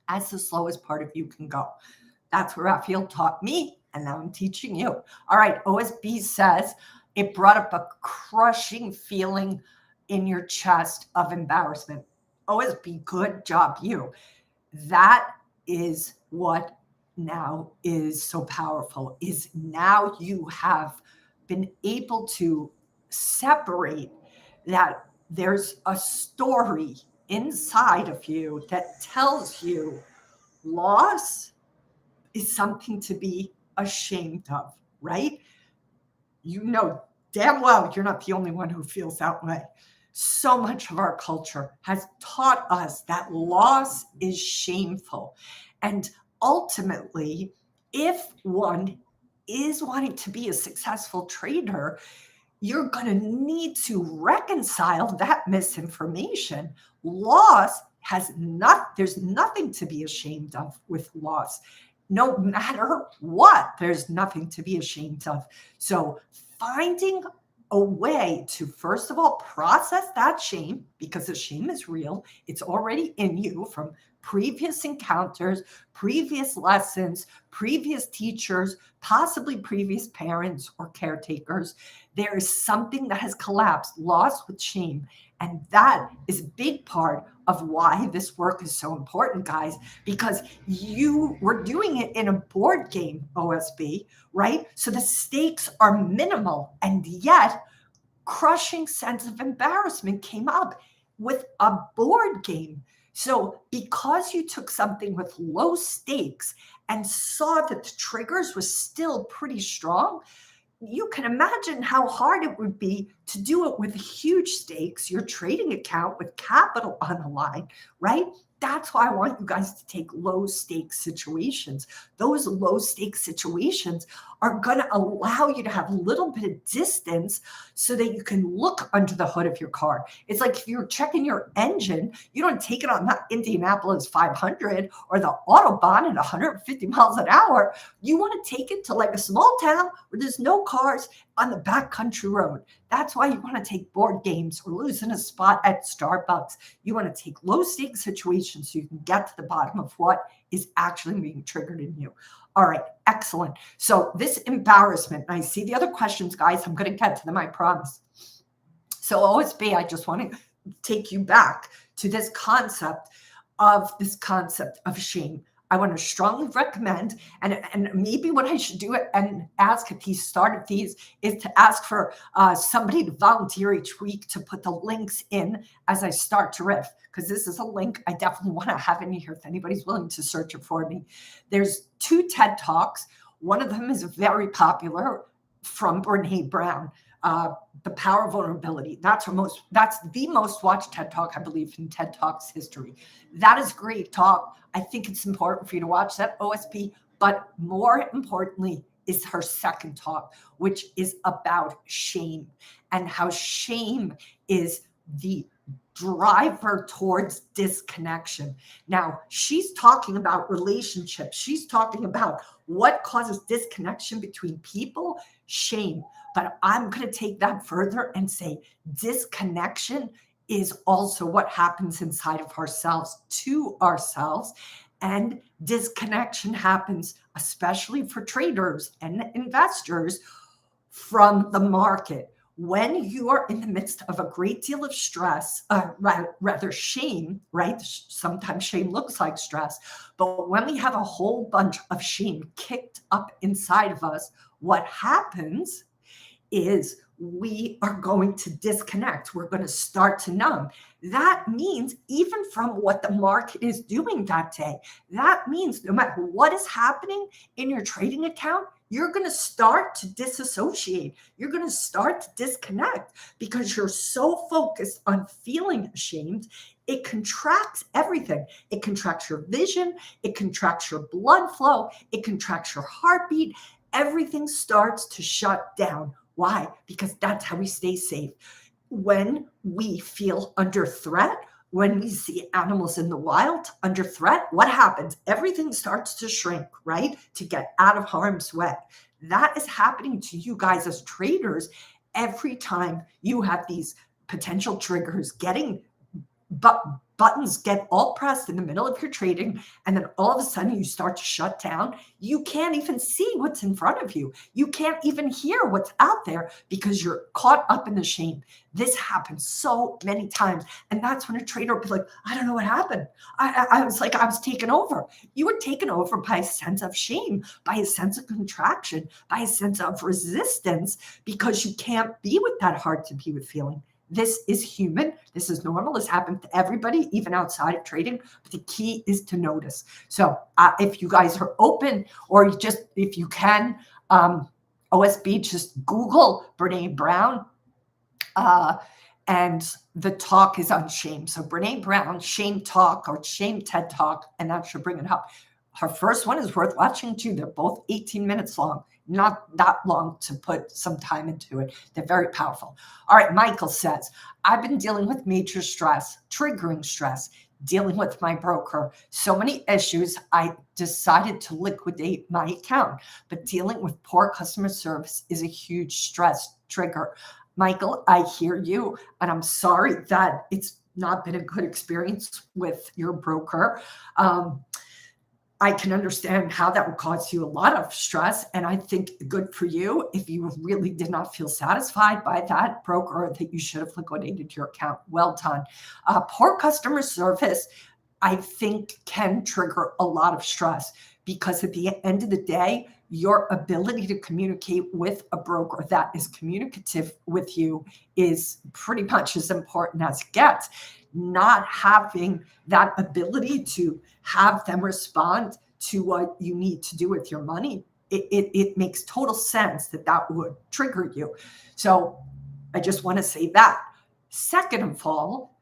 Speaker 1: as the slowest part of you can go. That's where Raphael taught me, and now I'm teaching you. All right, OSB says it brought up a crushing feeling in your chest of embarrassment. OSB, good job, you. That is what now is so powerful, is now you have been able to separate that there's a story inside of you that tells you loss is something to be ashamed of, right? You know damn well you're not the only one who feels that way. So much of our culture has taught us that loss is shameful. And ultimately, if one is wanting to be a successful trader, you're going to need to reconcile that misinformation. Loss there's nothing to be ashamed of with loss. no matter what, there's nothing to be ashamed of. So finding a way to, first of all, process that shame, because the shame is real. It's already in you from previous encounters, previous lessons, previous teachers, possibly previous parents or caretakers. There is something that has collapsed, lost with shame. And that is a big part of why this work is so important, guys, because you were doing it in a board game, OSB, right? So the stakes are minimal, and yet crushing sense of embarrassment came up with a board game. So because you took something with low stakes and saw that the triggers was still pretty strong, you can imagine how hard it would be to do it with huge stakes, your trading account with capital on the line, right? That's why I want you guys to take low stakes situations. Those low stakes situations are going to allow you to have a little bit of distance so that you can look under the hood of your car. It's like if you're checking your engine, you don't take it on that Indianapolis 500 or the Autobahn at 150 miles an hour. You want to take it to like a small town where there's no cars on the backcountry road. That's why you want to take board games or losing a spot at Starbucks. You want to take low stakes situations so you can get to the bottom of what is actually being triggered in you. All right, excellent. So this embarrassment, and I see the other questions, guys. I'm going to get to them, I promise. So OSB, I just want to take you back to this concept of shame. I want to strongly recommend, and maybe what I should do and ask at these startup fees is to ask for somebody to volunteer each week to put the links in as I start to riff, because this is a link I definitely want to have in here if anybody's willing to search it for me. There's 2 TED Talks. One of them is very popular from Brene Brown. The Power of Vulnerability. That's the most watched TED Talk, I believe, in TED Talks history. That is a great talk. I think it's important for you to watch that, OSP. But more importantly is her second talk, which is about shame and how shame is the driver towards disconnection. Now, she's talking about relationships. She's talking about what causes disconnection between people, shame. But I'm going to take that further and say disconnection is also what happens inside of ourselves to ourselves. And disconnection happens, especially for traders and investors, from the market. When you are in the midst of a great deal of stress, rather shame, right? Sometimes shame looks like stress, but when we have a whole bunch of shame kicked up inside of us, what happens is we are going to disconnect. We're going to start to numb. That means even from what the market is doing that day, that means no matter what is happening in your trading account, you're going to start to disassociate. You're going to start to disconnect because you're so focused on feeling ashamed. It contracts everything. It contracts your vision. It contracts your blood flow. It contracts your heartbeat. Everything starts to shut down. Why? Because that's how we stay safe. When we feel under threat, when we see animals in the wild under threat, what happens? Everything starts to shrink, right? To get out of harm's way. That is happening to you guys as traders every time you have these potential triggers getting buttons get all pressed in the middle of your trading, and then all of a sudden you start to shut down. You can't even see what's in front of you. You can't even hear what's out there because you're caught up in the shame. This happens so many times. And that's when a trader will be like, I don't know what happened. I was like, I was taken over. You were taken over by a sense of shame, by a sense of contraction, by a sense of resistance, because you can't be with that hard to be with feeling. This is human. This is normal. This happens to everybody, even outside of trading. But the key is to notice. So if you guys are open, or if you can, OSB, just Google Brene Brown. And the talk is on shame. So Brene Brown, Shame Talk or Shame TED Talk, and that should bring it up. Her first one is worth watching too. They're both 18 minutes long. Not that long to put some time into it. They're very powerful. All right, Michael says, I've been dealing with major stress, triggering stress, dealing with my broker. So many issues. I decided to liquidate my account, but dealing with poor customer service is a huge stress trigger. Michael, I hear you, and I'm sorry that it's not been a good experience with your broker. Um, I can understand how that would cause you a lot of stress. And I think good for you if you really did not feel satisfied by that broker that you should have liquidated your account. Well done. Poor customer service, I think, can trigger a lot of stress because at the end of the day, your ability to communicate with a broker that is communicative with you is pretty much as important as it gets. Not having that ability to have them respond to what you need to do with your money, it makes total sense that that would trigger you. So I just want to say that. Second of all,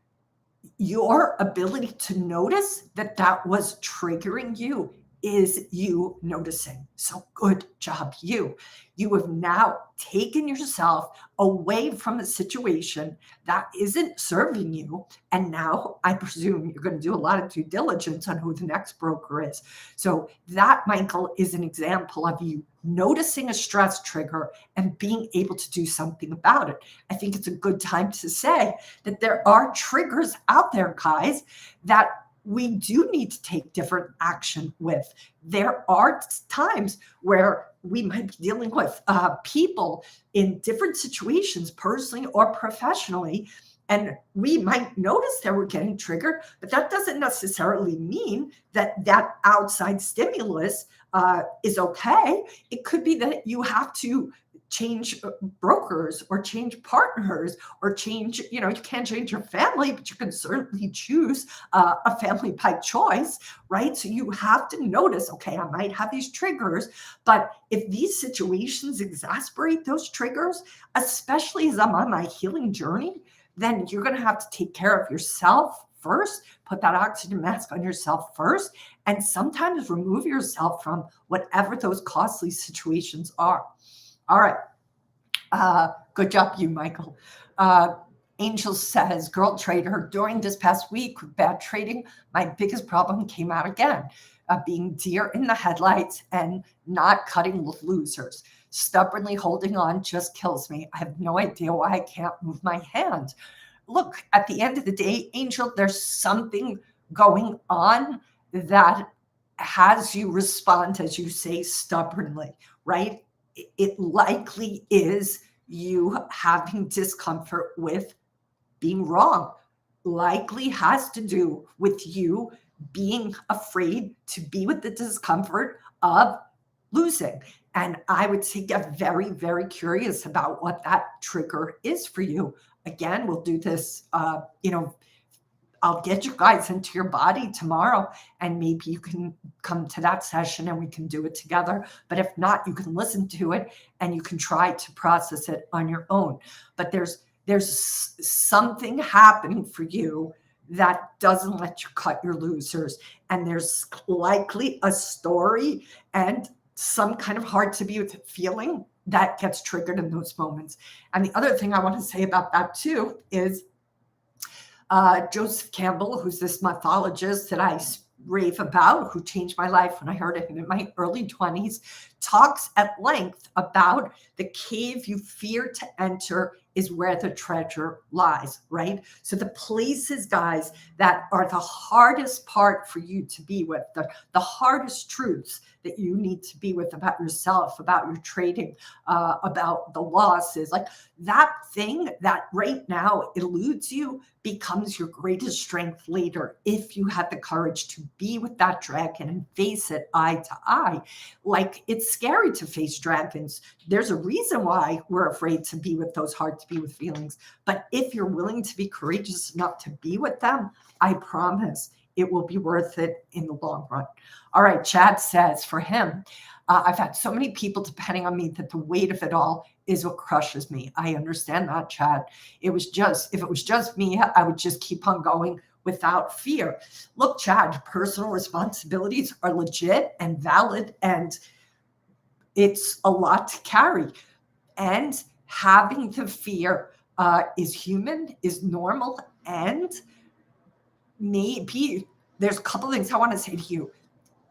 Speaker 1: your ability to notice that that was triggering you is you noticing. So good job, you. You have now taken yourself away from a situation that isn't serving you. And now I presume you're going to do a lot of due diligence on who the next broker is. So that, Michael, is an example of you noticing a stress trigger and being able to do something about it. I think it's a good time to say that there are triggers out there, guys, that we do need to take different action with. There are times where we might be dealing with people in different situations, personally or professionally, and we might notice that we're getting triggered, but that doesn't necessarily mean that that outside stimulus is okay. It could be that you have to change brokers or change partners or change, you can't change your family, but you can certainly choose a family by choice, right? So you have to notice, okay, I might have these triggers, but if these situations exasperate those triggers, especially as I'm on my healing journey, then you're going to have to take care of yourself first, put that oxygen mask on yourself first, and sometimes remove yourself from whatever those costly situations are. All right. Good job, you, Michael. Angel says, girl trader, during this past week with bad trading, my biggest problem came out again, being deer in the headlights and not cutting with losers. Stubbornly holding on just kills me. I have no idea why I can't move my hand. Look, at the end of the day, Angel, there's something going on that has you respond, as you say, stubbornly, right? It likely is you having discomfort with being wrong, likely has to do with you being afraid to be with the discomfort of losing. And I would say get very, very curious about what that trigger is for you. Again, we'll do this, I'll get you guys into your body tomorrow, and maybe you can come to that session and we can do it together. But if not, you can listen to it and you can try to process it on your own. But there's something happening for you that doesn't let you cut your losers. And there's likely a story and some kind of hard to be with feeling that gets triggered in those moments. And the other thing I want to say about that too is Joseph Campbell, who's this mythologist that I rave about, who changed my life when I heard him in my early 20s, talks at length about the cave you fear to enter is where the treasure lies, right? So the places, guys, that are the hardest part for you to be with, the hardest truths that you need to be with about yourself, about your trading, about the losses, like that thing that right now eludes you becomes your greatest strength later if you have the courage to be with that dragon and face it eye to eye. Like, it's scary to face dragons. There's a reason why we're afraid to be with those hard to be with feelings. But if you're willing to be courageous enough to be with them, I promise it will be worth it in the long run. All right, Chad says for him, I've had so many people depending on me that the weight of it all is what crushes me. I understand that, Chad. If it was just me, I would just keep on going without fear. Look, Chad, personal responsibilities are legit and valid, and it's a lot to carry. And having the fear is human, is normal, and maybe there's a couple things I want to say to you.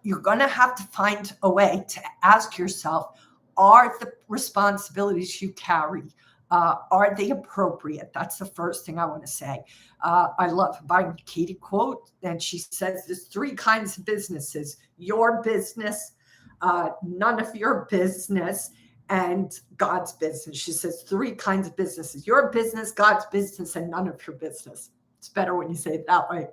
Speaker 1: You're going to have to find a way to ask yourself, are the responsibilities you carry, are they appropriate? That's the first thing I want to say. I love a Byron Katie quote, and she says there's three kinds of businesses: your business, none of your business, and God's business. She says three kinds of businesses: your business, God's business, and none of your business. It's better when you say it that way.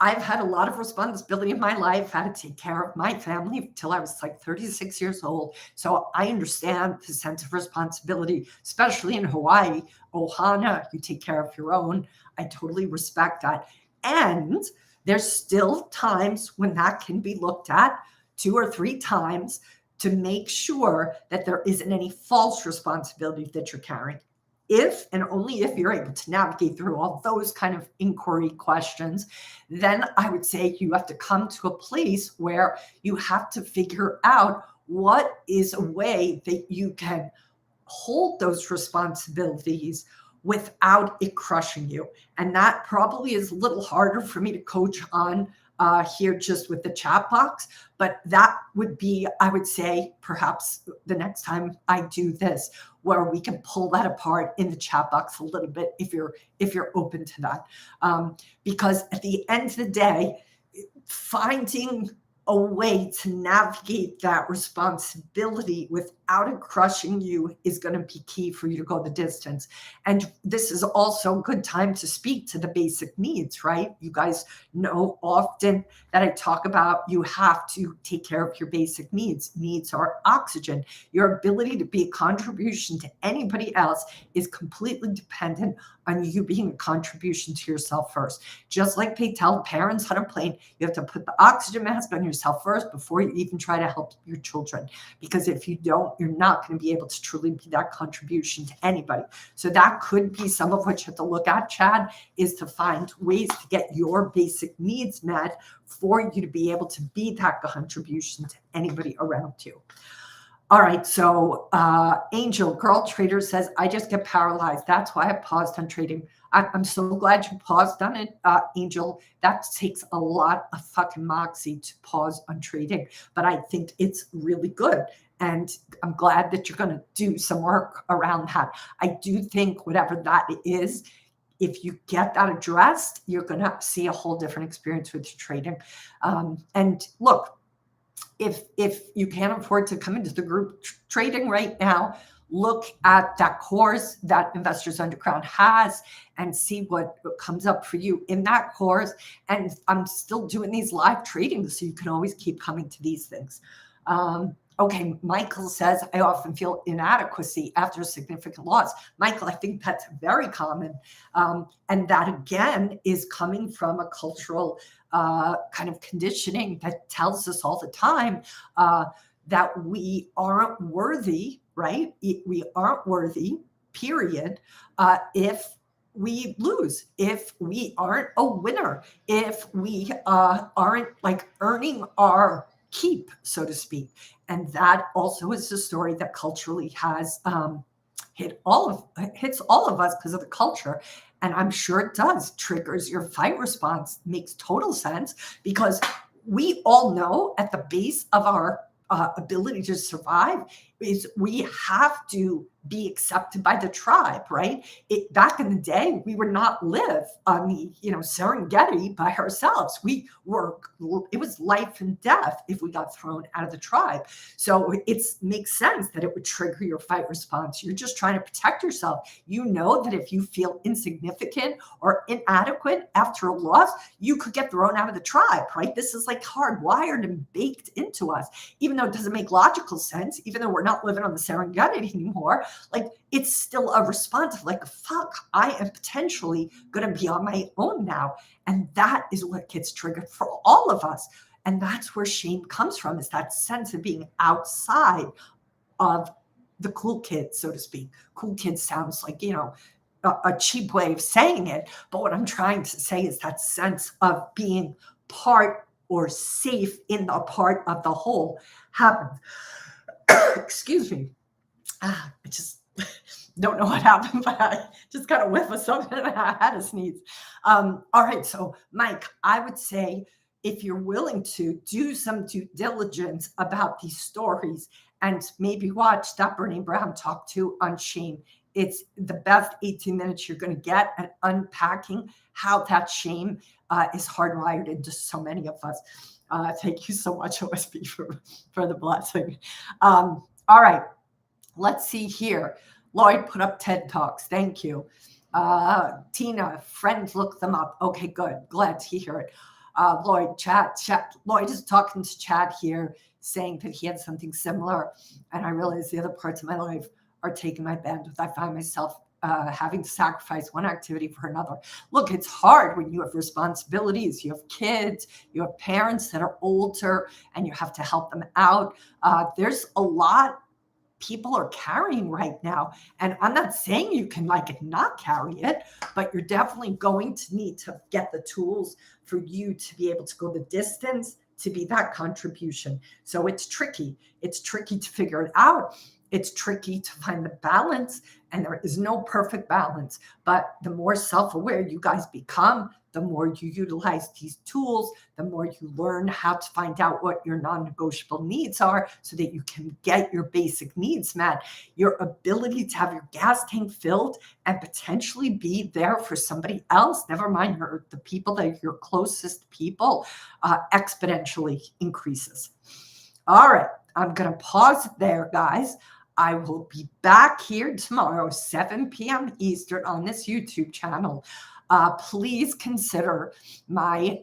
Speaker 1: I've had a lot of responsibility in my life. I had to take care of my family until I was like 36 years old. So I understand the sense of responsibility, especially in Hawaii. Ohana, you take care of your own. I totally respect that. And there's still times when that can be looked at 2 or 3 times to make sure that there isn't any false responsibility that you're carrying. If and only if you're able to navigate through all those kind of inquiry questions, then I would say you have to come to a place where you have to figure out what is a way that you can hold those responsibilities without it crushing you. And that probably is a little harder for me to coach on here just with the chat box, but that would be, I would say, perhaps the next time I do this, where we can pull that apart in the chat box a little bit if you're open to that. Because at the end of the day, finding a way to navigate that responsibility without it crushing you is going to be key for you to go the distance. And this is also a good time to speak to the basic needs, right? You guys know often that I talk about you have to take care of your basic needs. Needs are oxygen. Your ability to be a contribution to anybody else is completely dependent on you being a contribution to yourself first. Just like they tell parents on a plane, you have to put the oxygen mask on yourself first before you even try to help your children. Because if you don't, you're not going to be able to truly be that contribution to anybody. So that could be some of what you have to look at, Chad, is to find ways to get your basic needs met for you to be able to be that contribution to anybody around you. All right, so Angel Girl Trader says, I just get paralyzed. That's why I paused on trading. I'm so glad you paused on it, Angel. That takes a lot of fucking moxie to pause on trading, but I think it's really good. And I'm glad that you're going to do some work around that. I do think whatever that is, if you get that addressed, you're going to see a whole different experience with your trading. And look, if you can't afford to come into the group trading right now, look at that course that Investors Underground has and see what comes up for you in that course. And I'm still doing these live trading, so you can always keep coming to these things. Okay, Michael says, I often feel inadequacy after a significant loss. Michael, I think that's very common. And that, again, is coming from a cultural kind of conditioning that tells us all the time that we aren't worthy, right? We aren't worthy, period, if we lose, if we aren't a winner, if we aren't like earning our keep, so to speak. And that also is a story that culturally has hits all of us because of the culture. And I'm sure it does, triggers your fight response. Makes total sense because we all know at the base of our ability to survive is we have to be accepted by the tribe, right? Back in the day, we would not live on the, Serengeti by ourselves. It was life and death if we got thrown out of the tribe. So it makes sense that it would trigger your fight response. You're just trying to protect yourself. You know that if you feel insignificant or inadequate after a loss, you could get thrown out of the tribe, right? This is like hardwired and baked into us, even though it doesn't make logical sense, even though we're not living on the Serengeti anymore. Like it's still a response of like, fuck, I am potentially going to be on my own now. And that is what gets triggered for all of us. And that's where shame comes from, is that sense of being outside of the cool kids, so to speak. Cool kids sounds like, a cheap way of saying it. But what I'm trying to say is that sense of being part or safe in the part of the whole happens. Excuse me. I just don't know what happened, but I just got a whiff of something and I had to sneeze. All right. So, Mike, I would say if you're willing to do some due diligence about these stories and maybe watch that Brene Brown talk to on shame, it's the best 18 minutes you're going to get at unpacking how that shame is hardwired into so many of us. Thank you so much, OSB, for the blessing. All right. Let's see here. Lloyd put up TED Talks. Thank you. Tina, friends, look them up. Okay, good. Glad to hear it. Lloyd, chat. Lloyd is talking to Chad here, saying that he had something similar. And I realize the other parts of my life are taking my bandwidth. I find myself having to sacrifice one activity for another. Look, it's hard when you have responsibilities, you have kids, you have parents that are older, and you have to help them out. There's a lot people are carrying right now. And I'm not saying you can like not carry it, but you're definitely going to need to get the tools for you to be able to go the distance to be that contribution. So it's tricky. It's tricky to figure it out. It's tricky to find the balance, and there is no perfect balance. But the more self-aware you guys become, the more you utilize these tools, the more you learn how to find out what your non-negotiable needs are so that you can get your basic needs met. Your ability to have your gas tank filled and potentially be there for somebody else, never mind the people that are your closest people, exponentially increases. All right, I'm going to pause there, guys. I will be back here tomorrow, 7 p.m. Eastern on this YouTube channel. Please consider my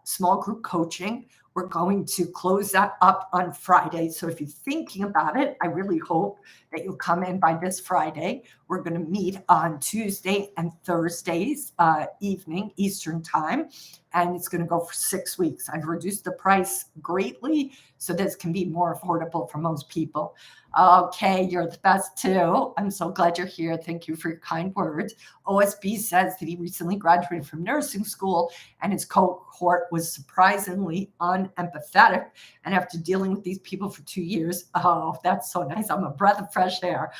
Speaker 1: small group coaching. We're going to close that up on Friday. So if you're thinking about it, I really hope that you'll come in by this Friday. We're going to meet on Tuesday and Thursdays evening Eastern time, and it's going to go for 6 weeks. I've reduced the price greatly so this can be more affordable for most people. Okay, you're the best too. I'm so glad you're here. Thank you for your kind words. OSB says that he recently graduated from nursing school and his cohort was surprisingly unempathetic. And after dealing with these people for 2 years, oh, that's so nice. I'm a breath of fresh air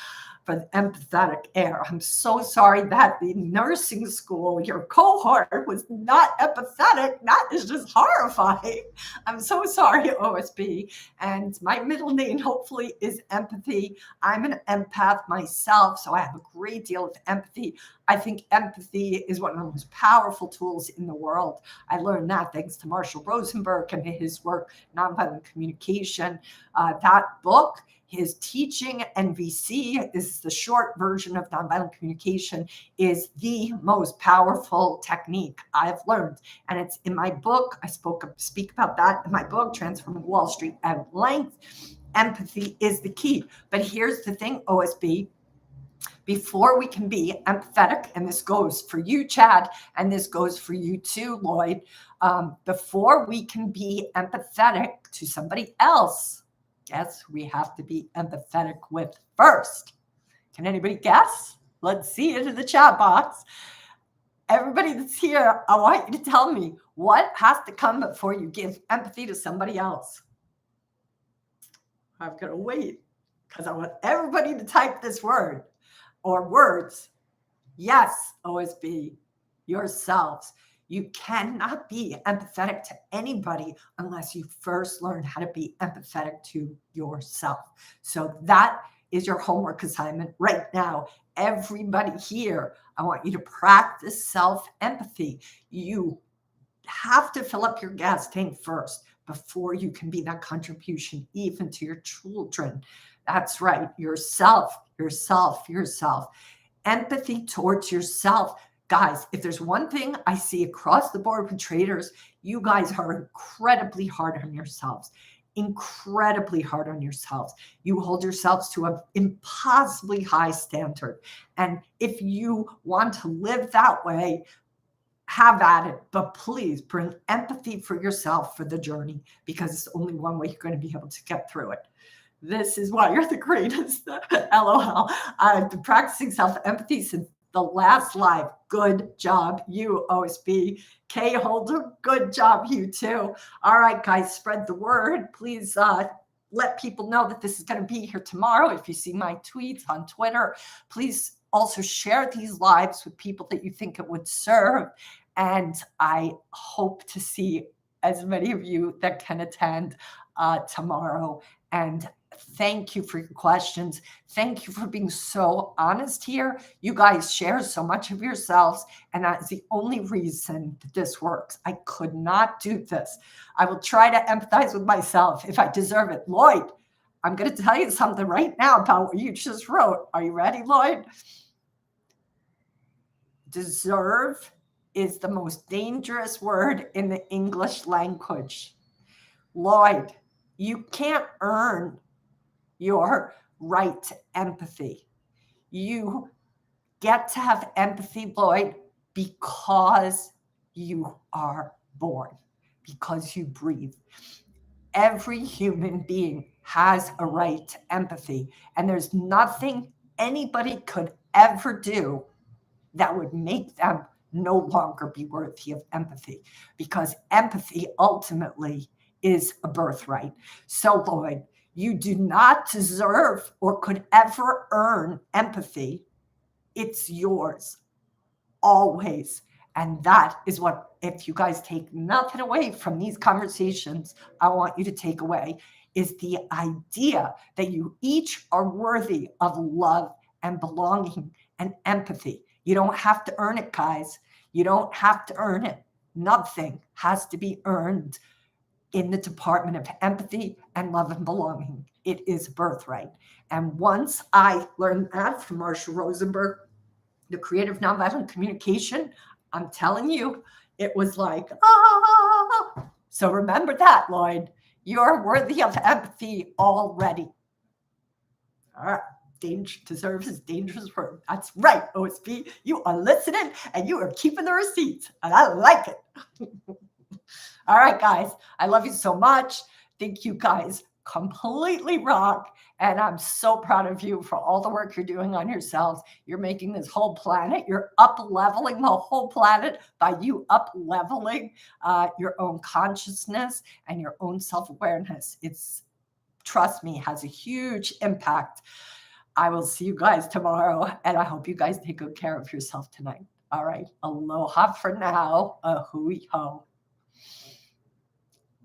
Speaker 1: for the empathetic air. I'm so sorry that the nursing school, your cohort, was not empathetic. That is just horrifying. I'm so sorry, OSB. And my middle name hopefully is empathy. I'm an empath myself, so I have a great deal of empathy. I think empathy is one of the most powerful tools in the world. I learned that thanks to Marshall Rosenberg and his work, Nonviolent Communication. That book, his teaching, NVC, is the short version of nonviolent communication, is the most powerful technique I've learned. And it's in my book. I speak about that in my book, Transforming Wall Street, at length. Empathy is the key. But here's the thing, OSB. Before we can be empathetic, and this goes for you, Chad, and this goes for you too, Lloyd, before we can be empathetic to somebody else, guess we have to be empathetic with first. Can anybody guess? Let's see it in the chat box. Everybody that's here, I want you to tell me what has to come before you give empathy to somebody else. I'm going to wait because I want everybody to type this word or words. Yes, OSB, yourselves. You cannot be empathetic to anybody unless you first learn how to be empathetic to yourself. So that is your homework assignment right now. Everybody here, I want you to practice self-empathy. You have to fill up your gas tank first before you can be that contribution even to your children. That's right. Yourself. Empathy towards yourself. Guys, if there's one thing I see across the board with traders, you guys are incredibly hard on yourselves. Incredibly hard on yourselves. You hold yourselves to an impossibly high standard. And if you want to live that way, have at it. But please bring empathy for yourself for the journey, because it's only one way you're going to be able to get through it. This is why you're the greatest. LOL. I've been practicing self-empathy since the last live. Good job, you, OSB. K Holder, good job, you too. All right, guys, spread the word. Please let people know that this is going to be here tomorrow. If you see my tweets on Twitter, please also share these lives with people that you think it would serve. And I hope to see as many of you that can attend tomorrow. And thank you for your questions. Thank you for being so honest here. You guys share so much of yourselves, and that is the only reason that this works. I could not do this. I will try to empathize with myself if I deserve it. Lloyd, I'm going to tell you something right now about what you just wrote. Are you ready, Lloyd? Deserve is the most dangerous word in the English language. Lloyd, you can't earn your right to empathy. You get to have empathy, Lloyd, because you are born, because you breathe. Every human being has a right to empathy, and there's nothing anybody could ever do that would make them no longer be worthy of empathy, because empathy ultimately is a birthright. So, Lloyd, you do not deserve or could ever earn empathy. It's yours always. And that is what, if you guys take nothing away from these conversations, I want you to take away is the idea that you each are worthy of love and belonging and empathy. You don't have to earn it, guys. You don't have to earn it. Nothing has to be earned in the department of empathy and love and belonging. It is birthright. And once I learned that from Marshall Rosenberg, the creator of nonviolent communication, I'm telling you, it was like, ah. So remember that, Lloyd. You're worthy of empathy already. All right. Danger deserves is dangerous word. That's right, OSB. You are listening and you are keeping the receipts. And I like it. All right, guys. I love you so much. Think you guys completely rock. And I'm so proud of you for all the work you're doing on yourselves. You're making this whole planet, you're up leveling the whole planet by you up leveling your own consciousness and your own self-awareness. It's, trust me, has a huge impact. I will see you guys tomorrow, and I hope you guys take good care of yourself tonight. All right. Aloha for now. A hui ho.